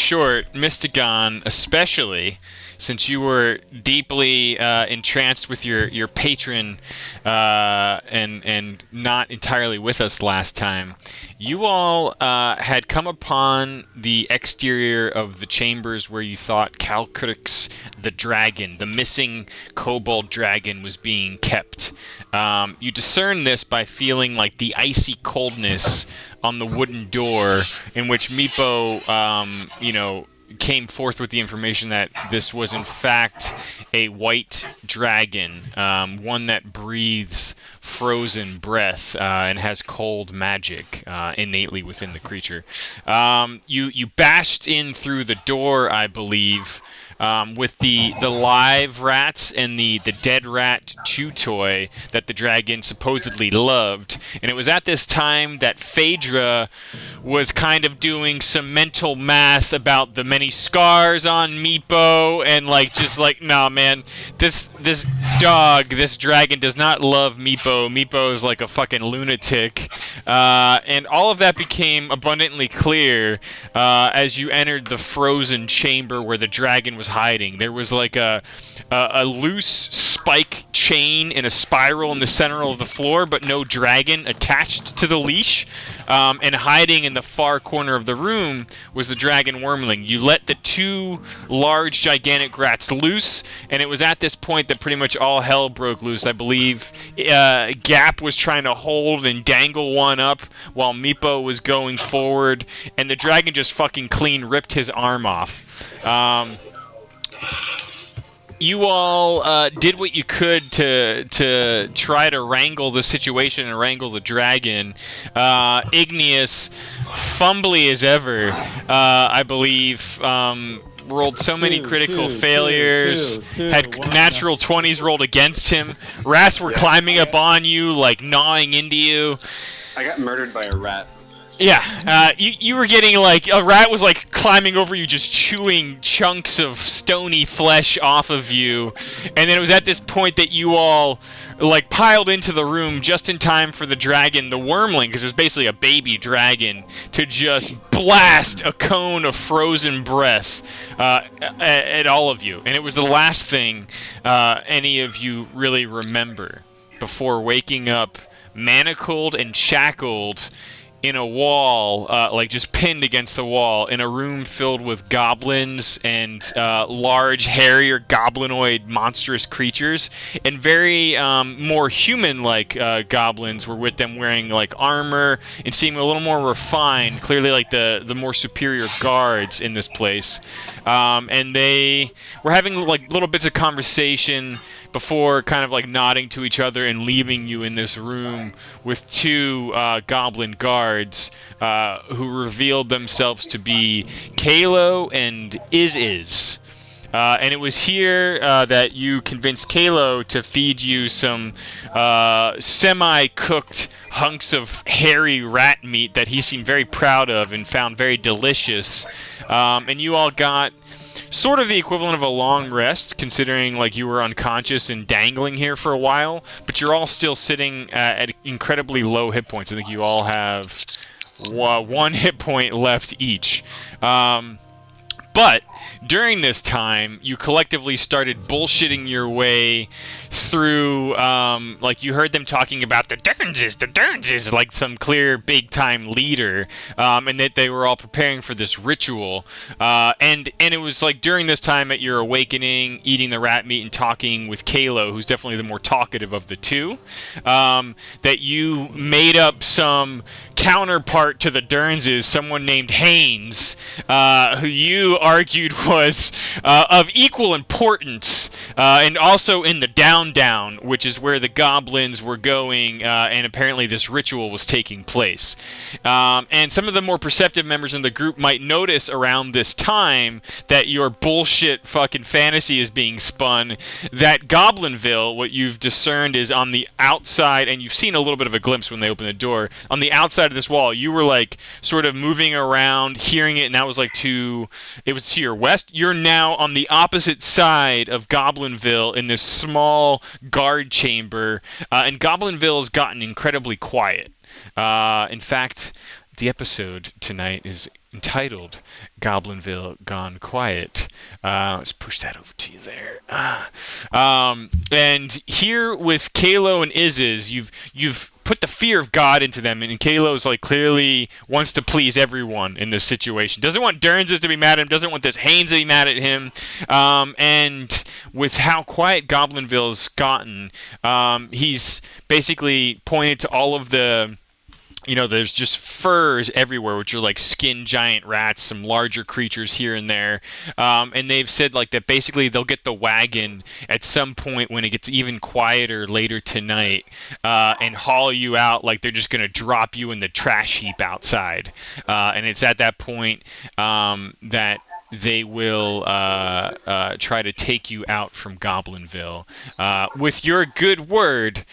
short, Mystagon, especially, since you were deeply entranced with your patron and not entirely with us last time, you all had come upon the exterior of the chambers where you thought Calcrix the dragon, the missing kobold dragon, was being kept. You discern this by feeling like the icy coldness on the wooden door, in which Meepo, came forth with the information that this was in fact a white dragon, one that breathes frozen breath and has cold magic innately within the creature. You bashed in through the door, I believe, with the live rats and the dead rat chew toy that the dragon supposedly loved. And it was at this time that Phaedra was kind of doing some mental math about the many scars on Meepo, and nah, man, this dragon does not love Meepo. Meepo is like a fucking lunatic. And all of that became abundantly clear as you entered the frozen chamber where the dragon was hiding. There was like a loose spike chain in a spiral in the center of the floor, but no dragon attached to the leash. And hiding in the far corner of the room was the dragon wormling. You let the two large, gigantic rats loose, and it was at this point that pretty much all hell broke loose. I believe Gap was trying to hold and dangle one up while Meepo was going forward, and the dragon just fucking clean ripped his arm off. You all did what you could to try to wrangle the situation and wrangle the dragon. Igneous, fumbly as ever, I believe, rolled so many critical failures, had natural 20s rolled against him. Rats were climbing up on you, like gnawing into you. I got murdered by a rat. Yeah, you were getting, like, a rat was, like, climbing over you, just chewing chunks of stony flesh off of you, and then it was at this point that you all, like, piled into the room just in time for the dragon, the wormling, because it was basically a baby dragon, to just blast a cone of frozen breath at all of you. And it was the last thing any of you really remember before waking up manacled and shackled in a wall, like just pinned against the wall, in a room filled with goblins and large, hairy or goblinoid monstrous creatures, and very more human-like goblins were with them, wearing like armor and seeming a little more refined, clearly like the more superior guards in this place. And they were having like little bits of conversation before kind of like nodding to each other and leaving you in this room with two goblin guards who revealed themselves to be Kalo and Is. And it was here that you convinced Kalo to feed you some semi-cooked hunks of hairy rat meat that he seemed very proud of and found very delicious. And you all got sort of the equivalent of a long rest, considering like you were unconscious and dangling here for a while, but you're all still sitting at incredibly low hit points. I think you all have one hit point left each. But during this time, you collectively started bullshitting your way through, like you heard them talking about the Dernses, like some clear big-time leader, and that they were all preparing for this ritual. And it was like during this time at your awakening, eating the rat meat and talking with Kalo, who's definitely the more talkative of the two, that you made up some counterpart to the Dernses, someone named Haynes, who you argued was of equal importance, and also in the down, which is where the goblins were going, and apparently this ritual was taking place. And some of the more perceptive members in the group might notice around this time that your bullshit fucking fantasy is being spun, that Goblinville, what you've discerned, is on the outside, and you've seen a little bit of a glimpse when they opened the door, on the outside of this wall. You were like sort of moving around, hearing it, and that was like to your west. You're now on the opposite side of Goblinville in this small guard chamber, and Goblinville has gotten incredibly quiet. In fact, the episode tonight is entitled Goblinville Gone Quiet. Let's push that over to you there. And here with Kalo and Iziz, you've put the fear of God into them, and Kalo's like clearly wants to please everyone in this situation. Doesn't want Dernses to be mad at him, doesn't want this Haynes to be mad at him. And with how quiet Goblinville's gotten, he's basically pointed to all of the, there's just furs everywhere, which are like skin giant rats, some larger creatures here and there. And they've said like that basically they'll get the wagon at some point when it gets even quieter later tonight, and haul you out. Like they're just going to drop you in the trash heap outside. And it's at that point that they will try to take you out from Goblinville with your good word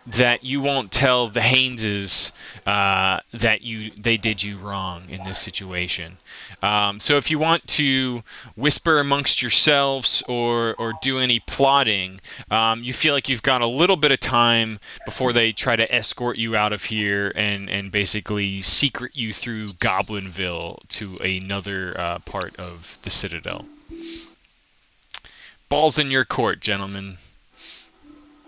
that you won't tell the Hayneses that they did you wrong in this situation. So if you want to whisper amongst yourselves or do any plotting, you feel like you've got a little bit of time before they try to escort you out of here and basically secret you through Goblinville to another part of the Citadel. Ball's in your court, gentlemen.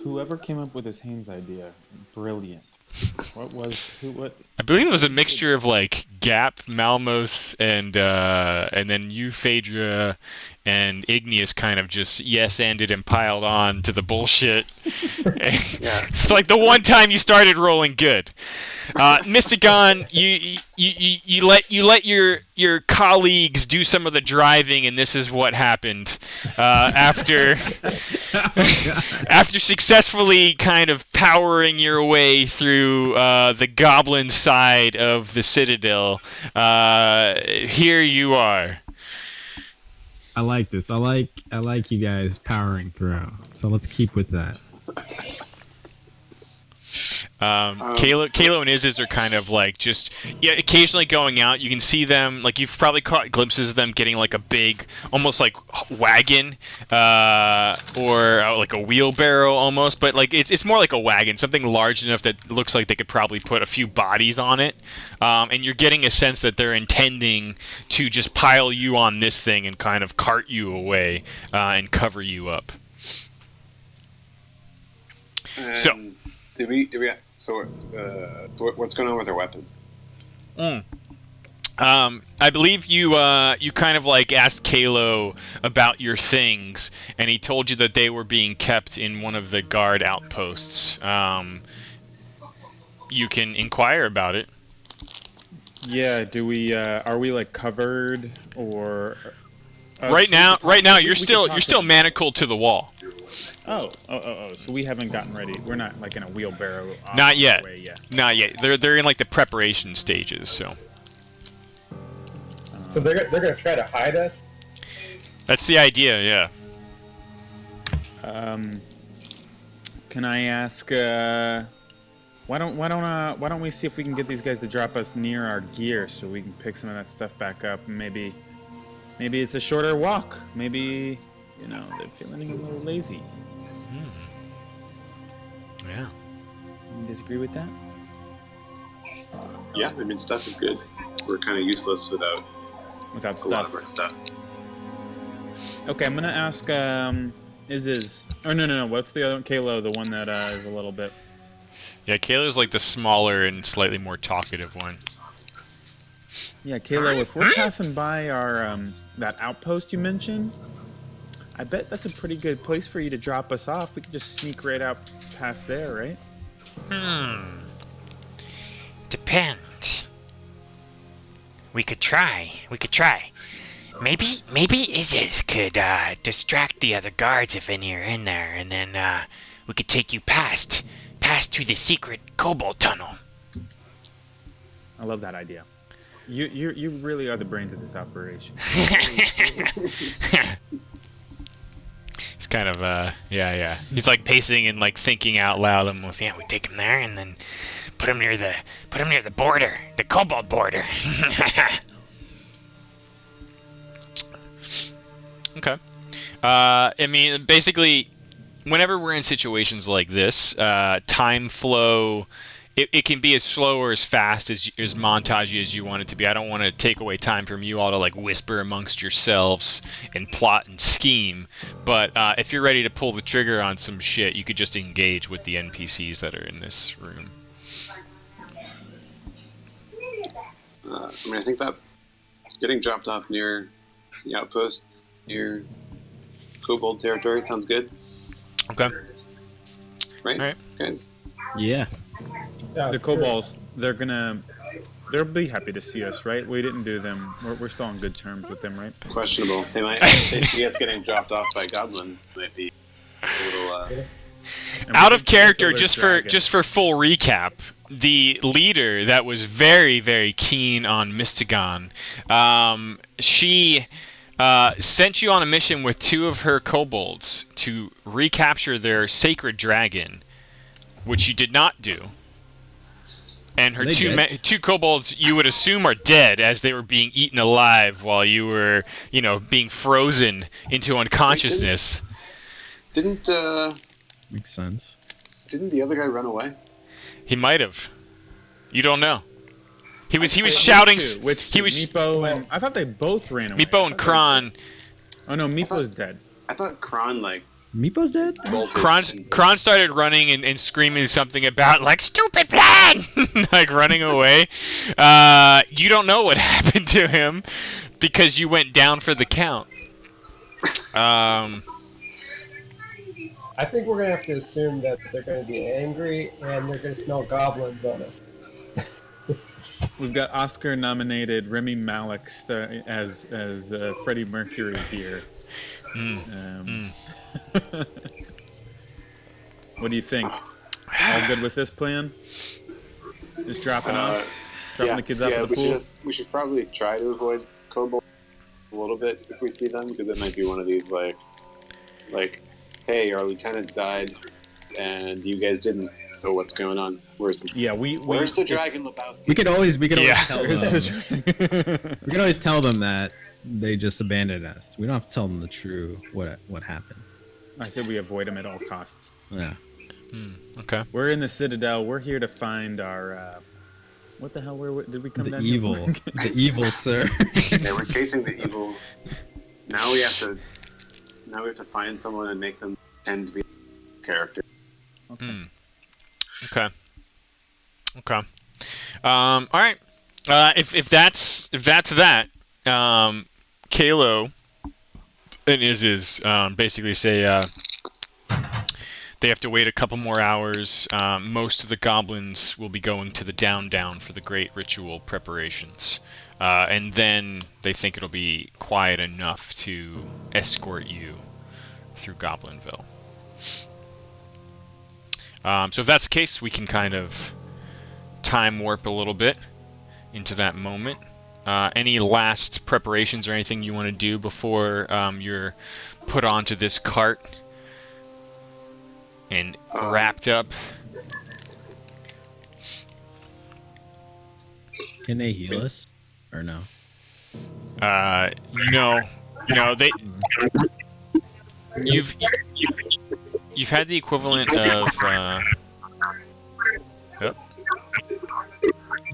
Whoever came up with this Haynes idea, brilliant. What? I believe it was a mixture of like Gap, Malmos, and then you, Phaedra, and Igneous kind of just yes-anded and piled on to the bullshit. Yeah. It's like the one time you started rolling good. Mystigon, you let your colleagues do some of the driving, and this is what happened after successfully kind of powering your way through the goblin side of the Citadel. Here you are. I like this. I like you guys powering through. So let's keep with that. Kalo and Iziz are kind of like just occasionally going out. You can see them, like you've probably caught glimpses of them getting like a big, almost like wagon, or like a wheelbarrow almost, but like it's more like a wagon, something large enough that looks like they could probably put a few bodies on it. And you're getting a sense that they're intending to just pile you on this thing and kind of cart you away and cover you up. What's going on with our weapons? I believe you kind of like asked Kalo about your things, and he told you that they were being kept in one of the guard outposts. You can inquire about it. Yeah. Do we? Are we like covered or? Right now, you're still manacled to the wall. Oh. So we haven't gotten ready. We're not like in a wheelbarrow. Not yet. Way yet. Not yet. They're in like the preparation stages. So they're gonna try to hide us. That's the idea. Yeah. Can I ask? Why don't we see if we can get these guys to drop us near our gear so we can pick some of that stuff back up? Maybe it's a shorter walk. Maybe they're feeling a little lazy. Yeah. You disagree with that? Yeah, I mean, stuff is good. We're kind of useless without stuff. A lot of our stuff. Okay, I'm gonna ask. Is no. What's the other Kalo? The one that is a little bit. Yeah, Kalo's like the smaller and slightly more talkative one. Yeah, Kalo. If we're passing by our that outpost you mentioned, I bet that's a pretty good place for you to drop us off. We could just sneak right out past there, right? Depends. We could try. Maybe Iziz could distract the other guards if any are in there, and then we could take you past to the secret kobold tunnel. I love that idea. You really are the brains of this operation. It's kind of yeah. He's like pacing and like thinking out loud almost. Yeah, we take him there and then put him near the border, the kobold border. Okay. I mean, basically, whenever we're in situations like this, time flow it can be as slow or as fast as montagey as you want it to be. I don't want to take away time from you all to like whisper amongst yourselves and plot and scheme. But if you're ready to pull the trigger on some shit, you could just engage with the NPCs that are in this room. I mean, I think that getting dropped off near the outposts, near Kobold territory, sounds good. Okay. Right? All right. Guys? Yeah. Yeah, The it's true. kobolds, they'll be happy to see us, right? We didn't do them. We're still on good terms with them, right? Questionable. They might, if they see us getting dropped off by goblins, it might be a little, And we Out can of character, kill their dragon. just for full recap, the leader that was very, very keen on Mystagon, she sent you on a mission with 2 of her kobolds to recapture their sacred dragon, which you did not do. And her They did. two kobolds you would assume are dead as they were being eaten alive while you were, being frozen into unconsciousness. didn't Makes sense. the other guy run away? He might have. You don't know. He was shouting. Which he two? was Meepo and I thought they both ran away. Meepo and Kron. Oh no, Meepo's dead. I thought Kron, like, Meepo's dead? bolted. Kron started running and screaming something about like stupid plan, like running away. You don't know what happened to him because you went down for the count. I think we're gonna have to assume that they're gonna be angry and they're gonna smell goblins on us. We've got Oscar-nominated Remy Malek as Freddie Mercury here. What do you think? All good with this plan? Just dropping the kids off at the pool. We should probably try to avoid Kobold a little bit if we see them, because it might be one of these like, hey, our lieutenant died, and you guys didn't. So what's going on? Where's the Where's the Dragon Lebowski? We could always tell Where's them. the We could always tell them that they just abandoned us. We don't have to tell them the true what happened. I said we avoid them at all costs. Yeah. Okay. We're in the Citadel. We're here to find our. What the hell? Where did we come The down evil, here? the evil, sir. Yeah, we're chasing the evil. Now we have to find someone and make them tend to be a character. Okay. Okay. All right. If that's that, Kalo and is basically say they have to wait a couple more hours. Most of the goblins will be going to the down for the great ritual preparations, and then they think it'll be quiet enough to escort you through Goblinville. So if that's the case, we can kind of time warp a little bit into that moment. Any last preparations or anything you want to do before you're put onto this cart and wrapped up? Can they heal us or no? No, they. You've had the equivalent of.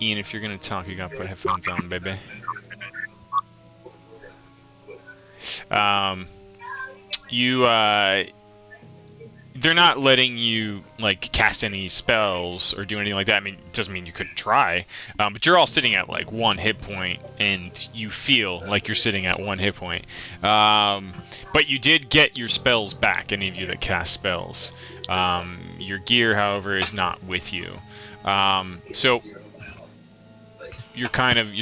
Ian, if you're gonna talk, you gotta put headphones on, baby. They're not letting you like cast any spells or do anything like that. I mean, it doesn't mean you couldn't try, but you're all sitting at like 1 hit point, and you feel like you're sitting at 1 hit point. But you did get your spells back, any of you that cast spells. Your gear, however, is not with you. So you're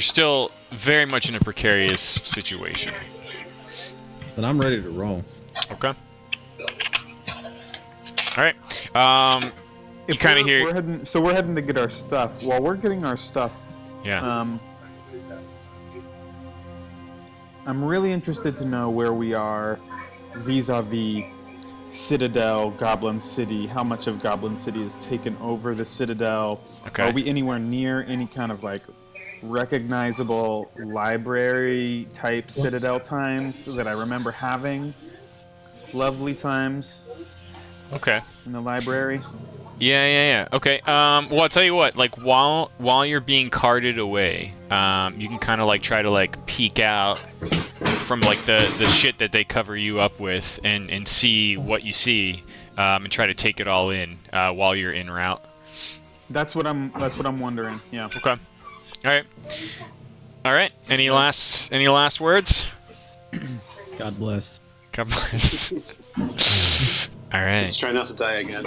still very much in a precarious situation. But I'm ready to roll. Okay. All right. You kind of hear. We're heading to get our stuff. While we're getting our stuff, Yeah. I'm really interested to know where we are vis-a-vis Citadel, Goblin City. How much of Goblin City has taken over the Citadel? Okay. Are we anywhere near any kind of like recognizable library type Citadel times that I remember having? Lovely times Okay. in the library. Yeah. Okay. Well, I'll tell you what. Like while you're being carted away, you can kind of like try to like peek out from like the shit that they cover you up with, and see what you see, and try to take it all in while you're en route. That's what I'm wondering. Yeah. Okay. All right. Any last words? God bless. God bless. All right. Let's try not to die again.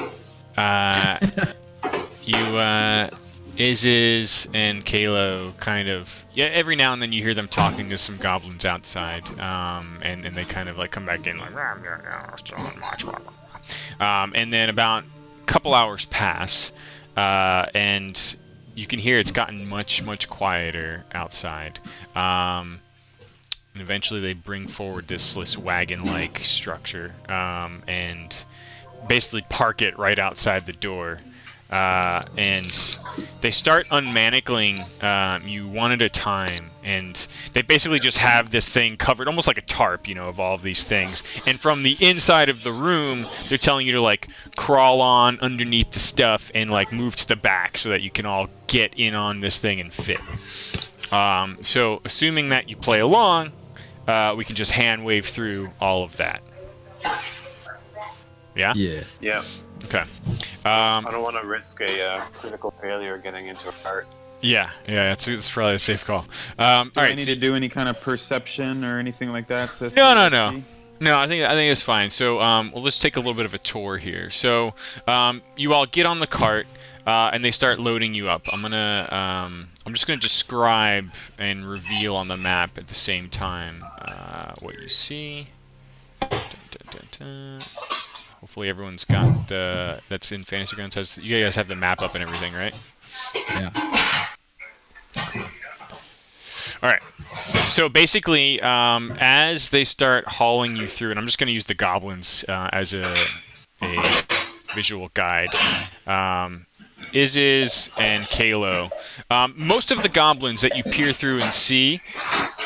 Iziz and Kalo kind of, every now and then you hear them talking to some goblins outside, and they kind of like come back in like, still on march. And then about a couple hours pass, and you can hear it's gotten much quieter outside. And eventually they bring forward this wagon-like structure, and basically park it right outside the door. And they start unmanacling you one at a time, and they basically just have this thing covered almost like a tarp, of all of these things. And from the inside of the room, they're telling you to like crawl on underneath the stuff and like move to the back so that you can all get in on this thing and fit. So assuming that you play along, we can just hand wave through all of that. Yeah? Yeah. Okay. I don't want to risk a critical failure getting into a cart. Yeah, it's probably a safe call. All Do I right. need to do any kind of perception or anything like that? To No. see? No, I think it's fine. So, well, let's take a little bit of a tour here. So, you all get on the cart, and they start loading you up. I'm just gonna describe and reveal on the map at the same time what you see. Hopefully everyone's got that's in Fantasy Grounds. You guys have the map up and everything, right? Yeah. All right. So basically, as they start hauling you through, and I'm just going to use the goblins as a visual guide. Iziz and Kalo. Most of the goblins that you peer through and see,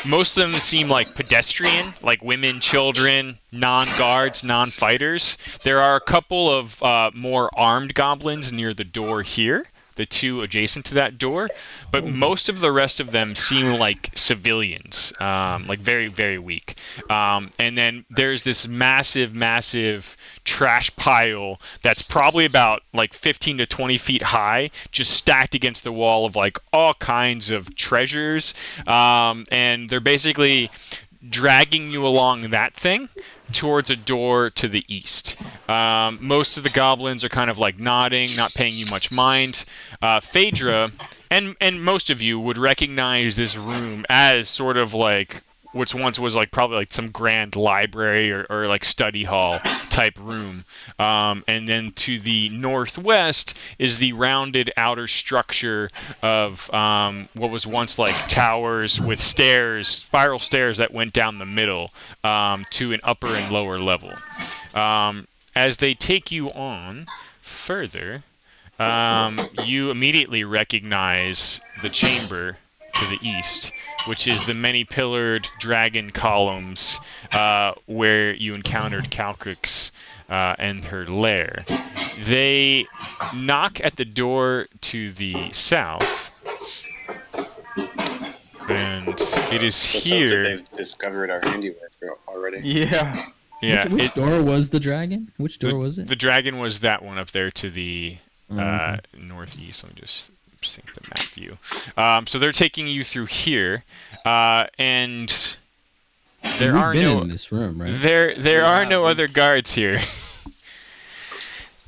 most of them seem like pedestrian, like women, children, non-guards, non-fighters. There are a couple of more armed goblins near the door here, the two adjacent to that door, but most of the rest of them seem like civilians, like very, very weak. And then there's this massive trash pile that's probably about like 15 to 20 feet high, just stacked against the wall of like all kinds of treasures. And they're basically dragging you along that thing towards a door to the east. Most of the goblins are kind of like nodding, not paying you much mind. Phaedra and most of you would recognize this room as sort of like which once was like probably like some grand library or like study hall type room. And then to the northwest is the rounded outer structure of what was once like towers with stairs, spiral stairs that went down the middle to an upper and lower level. As they take you on further, you immediately recognize the chamber to the east, which is the many-pillared dragon columns where you encountered Calcrix and her lair. They knock at the door to the south, and it is Let's hope here. that they've discovered our handiwork already. Yeah. Yeah, Which door was the dragon? Which door was it? The dragon was that one up there to the northeast. Let me just sync the map view. So they're taking you through here, and there We've are been no in this room, right? there are no other guards here.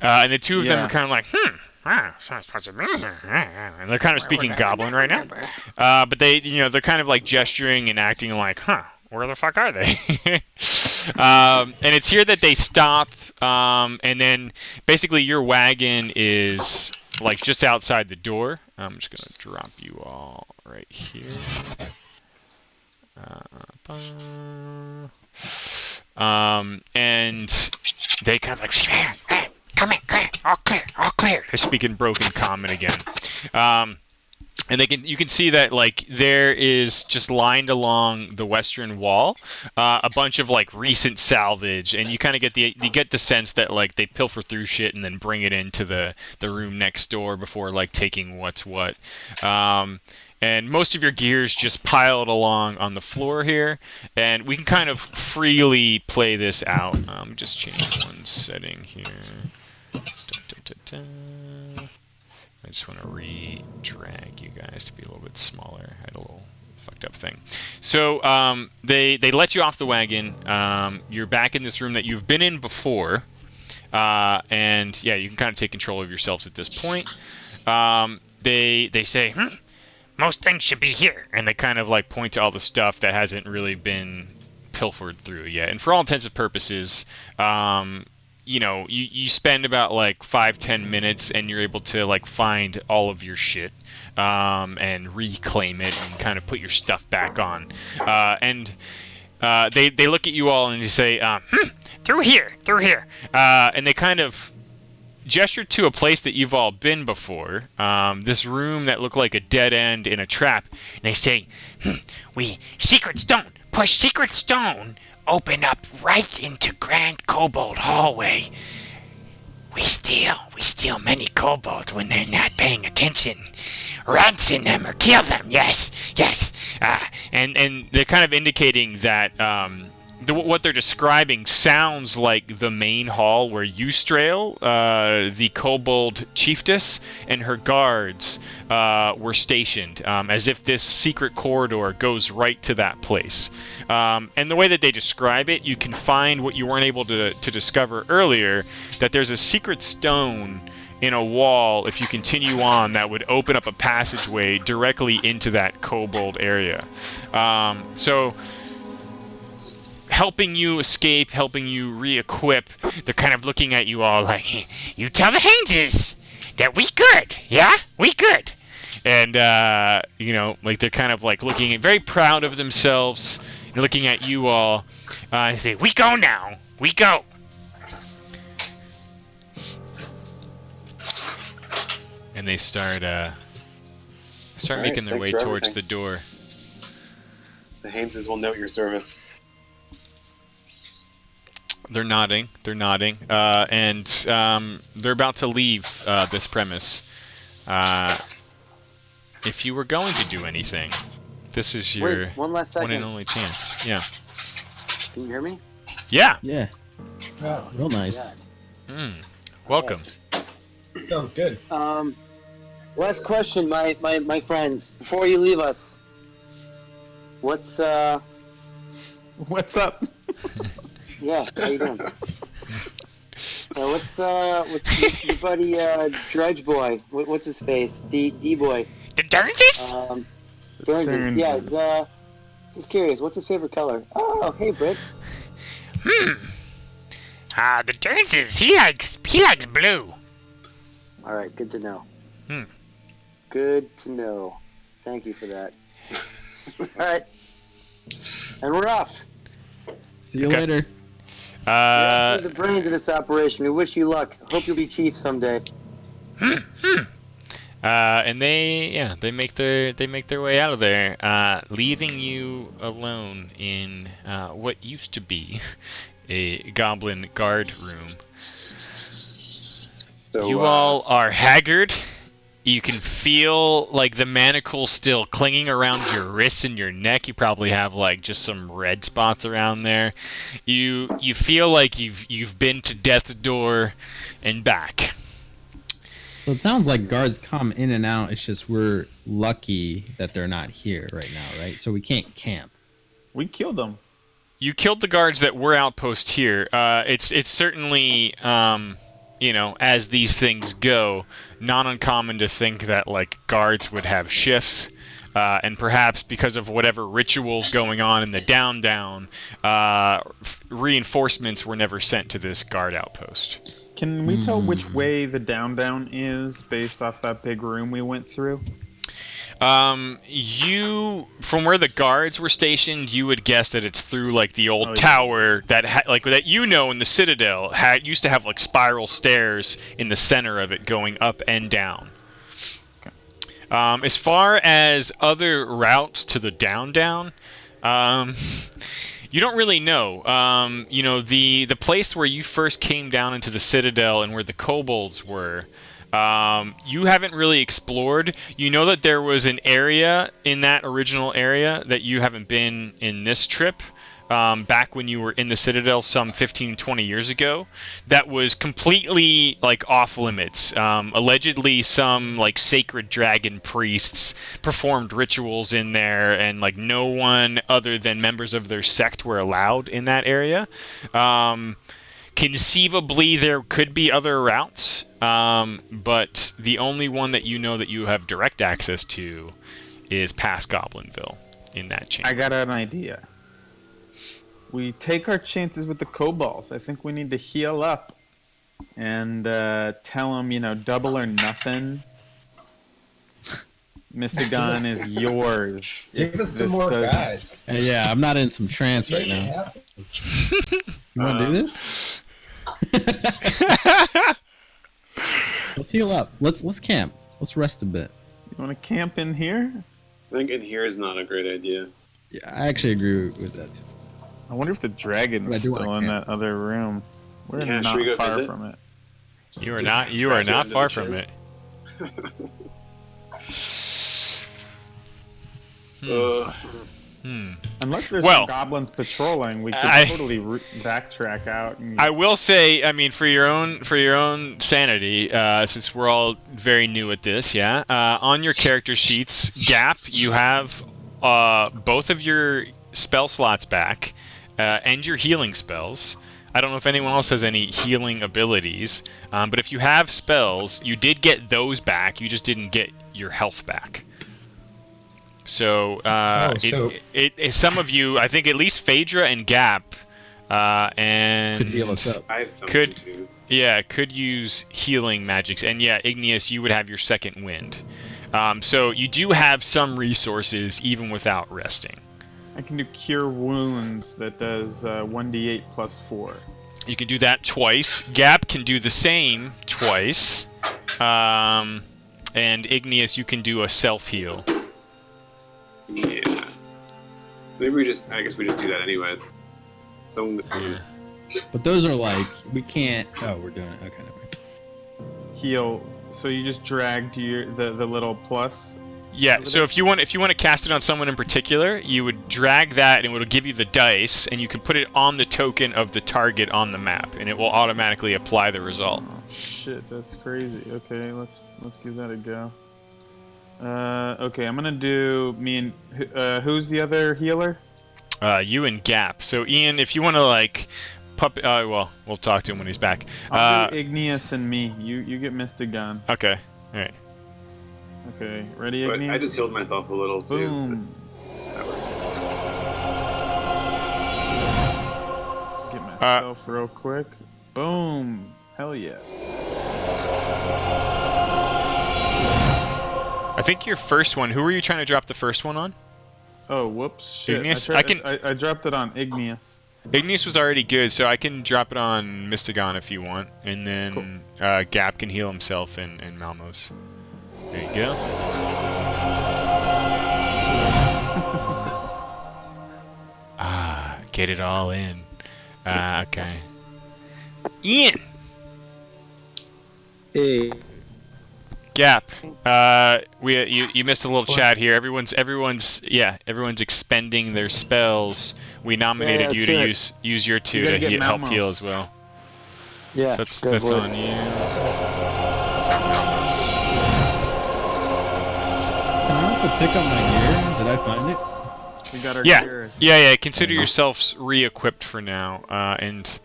And the two of them are kind of like, and they're kind of speaking Goblin right now. But they, they're kind of like gesturing and acting like, where the fuck are they? And it's here that they stop, and then basically your wagon is like just outside the door. I'm just gonna drop you all right here. And they kind of like, Come in, all clear. they're speaking broken common again. And you can see that like there is just lined along the western wall a bunch of like recent salvage, and you kind of get the sense that like they pilfer through shit and then bring it into the room next door before like taking what's what. And most of your gear's just piled along on the floor here, and we can kind of freely play this out. Just change one setting here. I just want to re-drag you guys to be a little bit smaller. I had a little fucked up thing. So they let you off the wagon. You're back in this room that you've been in before, and yeah, you can kind of take control of yourselves at this point. They say, Most things should be here. and they kind of like point to all the stuff that hasn't really been pilfered through yet. And for all intents and purposes, you spend about like 5-10 minutes and you're able to like find all of your shit and reclaim it and kind of put your stuff back on. And they look at you all and they say, Through here. and they kind of gesture to a place that you've all been before, this room that looked like a dead end in a trap. And they say, secret stone. Push secret stone. Open up right into Grand Kobold hallway. We steal many kobolds when they're not paying attention. Ransom them or kill them. Yes. And they're kind of indicating that what they're describing sounds like the main hall where Eustrail, the kobold chiefess, and her guards were stationed, as if this secret corridor goes right to that place. And the way that they describe it, you can find what you weren't able to discover earlier, that there's a secret stone in a wall, if you continue on, that would open up a passageway directly into that kobold area. So helping you escape, helping you re-equip, they're kind of looking at you all like, You tell the Hayneses that we good. Yeah? We good. and like they're kind of like looking very proud of themselves, and looking at you all, and say, We go now. We go. and they start All making right, their way thanks for towards everything. the door. The Hayneses will note your service. They're nodding, and they're about to leave this premise. If you were going to do anything, this is your Wait, one last one second. and only chance. Yeah. Can you hear me? Yeah. Yeah, Oh, real nice. Welcome. sounds good. Last question, my friends, before you leave us. What's What's up? yeah, how you doing? What's with your buddy Dredge Boy? What's his face? D Boy. The Durnses? Durnses. Yeah, just curious. What's his favorite color? Oh, hey, Britt. The Durnses. He likes blue. All right, good to know. Hmm. Good to know. Thank you for that. All right, and we're off. See you Okay. later. You're the brains of this operation. We wish you luck. Hope you'll be chief someday. And they make their way out of there, leaving you alone in what used to be a goblin guard room. So, You all are haggard. You can feel like the manacles still clinging around your wrists and your neck. You probably have like just some red spots around there. You feel like you've been to death's door and back. So it sounds like guards come in and out. It's just we're lucky that they're not here right now, right? So we can't camp. We killed them. You killed the guards that were outpost here. It's certainly as these things go, not uncommon to think that like guards would have shifts, and perhaps because of whatever rituals going on in the down, reinforcements were never sent to this guard outpost. Can we tell which way the down is based off that big room we went through? You, from where the guards were stationed, you would guess that it's through like the old Oh, yeah. tower that in the Citadel used to have like spiral stairs in the center of it going up and down. As far as other routes to the down, you don't really know. You know, the place where you first came down into the Citadel and where the kobolds were, you haven't really explored. You know that there was an area in that original area that you haven't been in this trip. Back when you were in the Citadel some 15, 20 years ago, that was completely, like, off limits. Allegedly, some, like, sacred dragon priests performed rituals in there, and, like, no one other than members of their sect were allowed in that area. Conceivably, there could be other routes, but the only one that you know that you have direct access to is past Goblinville in that chain. I got an idea. We take our chances with the kobolds. I think we need to heal up and tell them, you know, double or nothing. Mystagon is yours. Give us some more guys. Yeah, I'm not in some trance right now. You want to do this? Let's heal up. Let's camp. Let's rest a bit. You want to camp in here? I think in here is not a great idea. Yeah, I actually agree with that too. I wonder if the dragon's still in that other room. We're Yeah, should not we go far visit? from it. You are not. You are not far from it. Unless there's Well, some goblins patrolling, we could totally backtrack out. And... I will say, I mean, for your own sanity, since we're all very new at this, yeah. On your character sheets, Gap, you have both of your spell slots back, and your healing spells. I don't know if anyone else has any healing abilities, but if you have spells, you did get those back. You just didn't get your health back. So, some of you, I think at least Phaedra and Gap, and Could heal us up. I have something too. yeah, could use healing magics, and yeah, Igneous, you would have your second wind. So you do have some resources even without resting. I can do Cure Wounds that does 1d8 plus 4. You can do that twice. Gap can do the same twice. And Igneous, you can do a self-heal. Yeah. Maybe I guess we just do that anyways. So, But those are like, we can't. Oh, we're doing it. Okay, never mind. Heal. So you just dragged the little plus. Yeah, so if you want to cast it on someone in particular, you would drag that and it will give you the dice, and you can put it on the token of the target on the map, and it will automatically apply the result. Oh shit, that's crazy. Okay, let's give that a go. Okay, I'm gonna do me and who's the other healer? You and Gap. So Ian, if you want to like well, we'll talk to him when he's back. I'll do Igneous and me. You get Mystagon. Okay. All right. Okay, ready, but Igneous? I just healed myself a little too. Boom. Get myself real quick. Boom. Hell yes. I think your first one. Who were you trying to drop the first one on? Oh, whoops. Shit. Igneous? I dropped it on Igneous. Igneous was already good, so I can drop it on Mystagon if you want, and then Gap can heal himself and Malmos. There you go. Get it all in. Okay. Ian! Hey. Gap. You missed a little chat here. Everyone's expending their spells. We nominated you to use your two to help heal as well. Yeah, So that's on you. That's on Malmos. Can I also pick up my gear? Did I find it? We got our Yeah. gear. Yeah. Consider yourselves re-equipped for now, and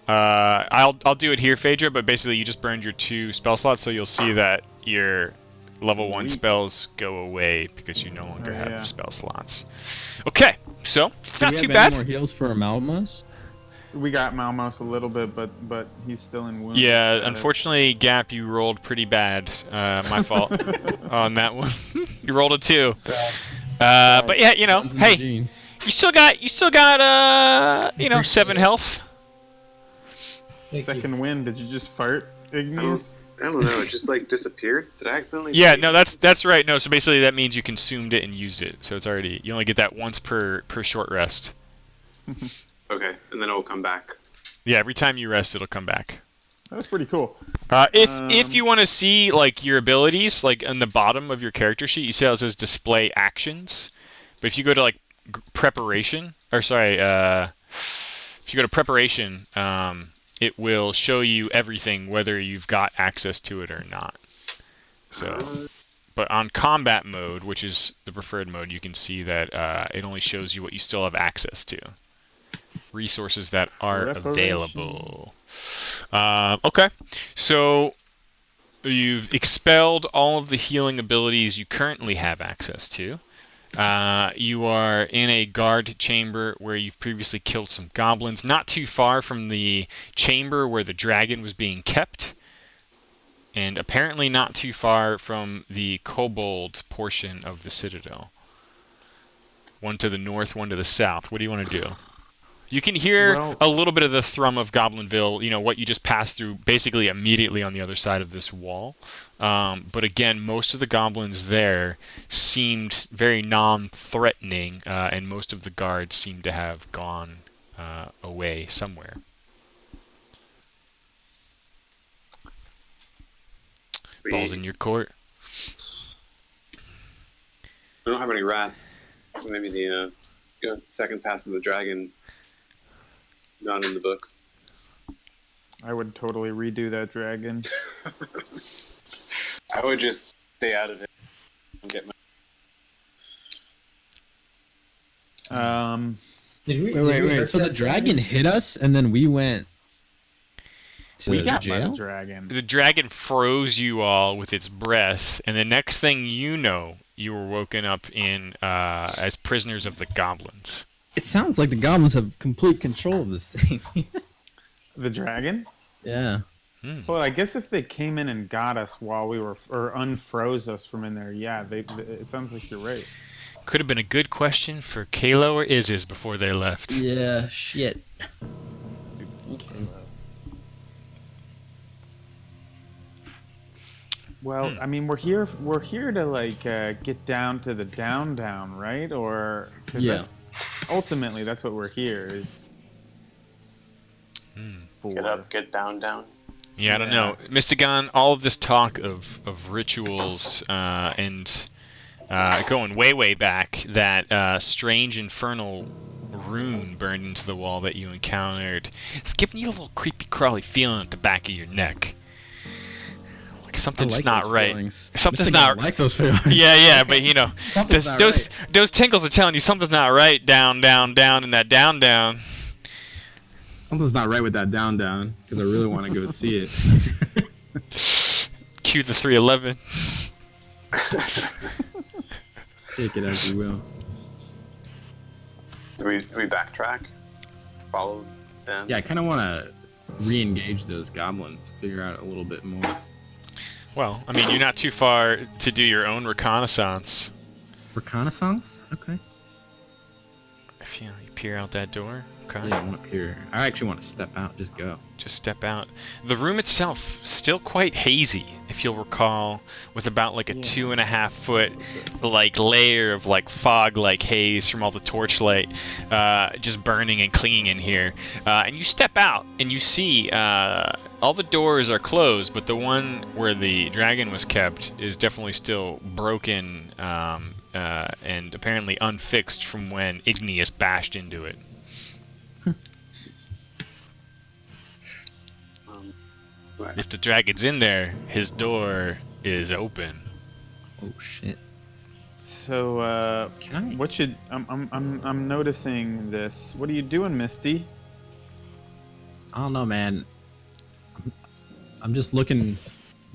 I'll do it here, Phaedra. But basically, you just burned your 2 spell slots, so you'll see that your level 1 spells go away because you no longer have spell slots. Okay, so it's not too bad. Any more heals for Malmos? We got Malmos a little bit, but he's still in wounds. Yeah, unfortunately, Gap, you rolled pretty bad. My fault on that one. You rolled a 2. But yeah, hey, you still got 7 health. Second wind. Did you just fart, Igneous? I don't know. It just like disappeared. Did I accidentally? Yeah, no, that's right. No, so basically that means you consumed it and used it. So it's already you only get that once per short rest. Okay, and then it will come back. Yeah, every time you rest, it'll come back. That's pretty cool. If you want to see like your abilities, like on the bottom of your character sheet, you see how it says display actions. But if you go to like preparation, or sorry, if you go to preparation, it will show you everything, whether you've got access to it or not. So, but on combat mode, which is the preferred mode, you can see that it only shows you what you still have access to. Resources that are available. Okay, so you've expelled all of the healing abilities you currently have access to. You are in a guard chamber where you've previously killed some goblins, not too far from the chamber where the dragon was being kept, and apparently not too far from the kobold portion of the citadel. One to the north, one to the south. What do you want to do? You can hear a little bit of the thrum of Goblinville, you know, what you just passed through, basically immediately on the other side of this wall. But again, most of the goblins there seemed very non-threatening, and most of the guards seem to have gone away somewhere. Ball's in your court. We don't have any rats, so maybe the second pass of the dragon not in the books. I would totally redo that dragon. I would just stay out of it and get my... Wait. So the dragon hit us, and then we went to jail? The dragon froze you all with its breath, and the next thing you know, you were woken up in as prisoners of the goblins. It sounds like the goblins have complete control of this thing. The dragon? Yeah. Well, I guess if they came in and got us while we were, or unfroze us from in there, yeah, it sounds like you're right. Could have been a good question for Kalo or Isis before they left. Yeah, shit. Well, I mean, we're here to like get down to the down, right? Or yeah. Ultimately, that's what we're here is. For. Get up, get down. Yeah, I don't know. Mystigon, all of this talk of rituals and going way back, that strange infernal rune burned into the wall that you encountered, it's giving you a little creepy crawly feeling at the back of your neck. Like something's not right. Feelings. Something's not likes those feelings. Yeah, but you know, those tingles are telling you something's not right down in that down. Something's not right with that down, because I really want to go see it. Cue the 311. Take it as you will. Do we backtrack? Follow them? Yeah, I kind of want to re-engage those goblins, figure out a little bit more. Well, I mean, you're not too far to do your own reconnaissance. Reconnaissance? Okay. If you peer out that door. Okay. Yeah, I want to peer. I actually want to step out. Just go. Just step out. The room itself still quite hazy, if you'll recall, with about like a 2.5 foot like layer of like fog like haze from all the torchlight just burning and clinging in here. And you step out and you see all the doors are closed, but the one where the dragon was kept is definitely still broken and apparently unfixed from when Igneous bashed into it. If the dragon's in there, his door is open. Oh shit! So, what should I'm noticing this. What are you doing, Misty? I don't know, man. I'm just looking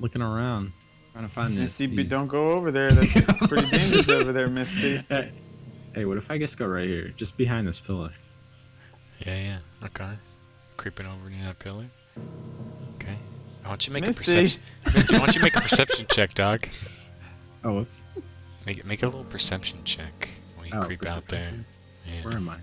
around, trying to find this. Misty, don't go over there. That's pretty dangerous over there, Misty. Hey, what if I just go right here, just behind this pillar? Yeah. Okay. Creeping over near that pillar. Okay. Why don't you make Misty. a perception? Misty, why don't you make a perception check, dog? Oh, whoops. Make a little perception check when you creep out there. Check. Yeah. Where am I?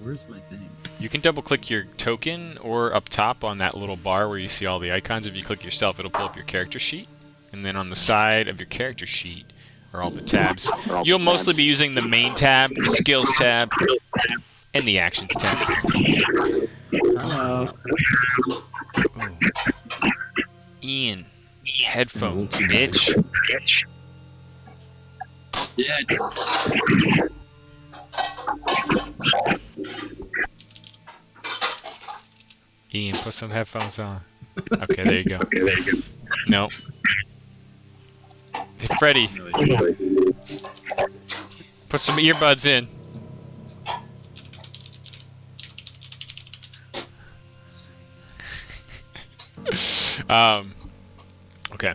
Where's my thing? You can double click your token or up top on that little bar where you see all the icons. If you click yourself, it'll pull up your character sheet. And then on the side of your character sheet are all the tabs. You'll mostly be using the main tab, the skills tab, and the actions tab. Hello. Ooh. Ian, headphones, bitch. Yeah. Ian, put some headphones on. Okay, there you go. No. Hey, Freddy, put some earbuds in. Okay.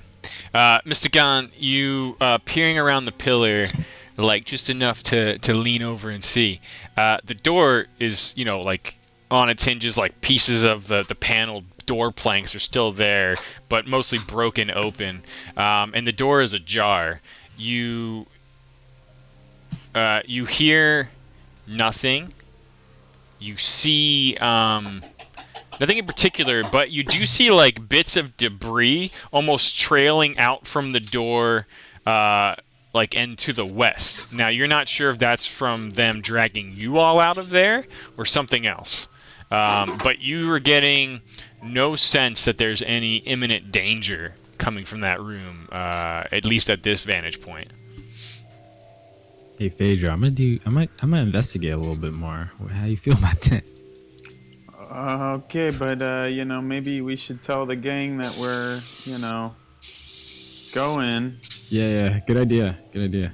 Mr. Gon, you peering around the pillar, like just enough to lean over and see. The door is, like on its hinges, like pieces of the paneled door planks are still there, but mostly broken open. And the door is ajar. You hear nothing. You see nothing in particular, but you do see like bits of debris almost trailing out from the door, like and to the west. Now you're not sure if that's from them dragging you all out of there or something else. But you are getting no sense that there's any imminent danger coming from that room, at least at this vantage point. Hey Phaedra, I'm gonna investigate a little bit more. How do you feel about that? Okay, but maybe we should tell the gang that we're, going. Yeah, good idea. You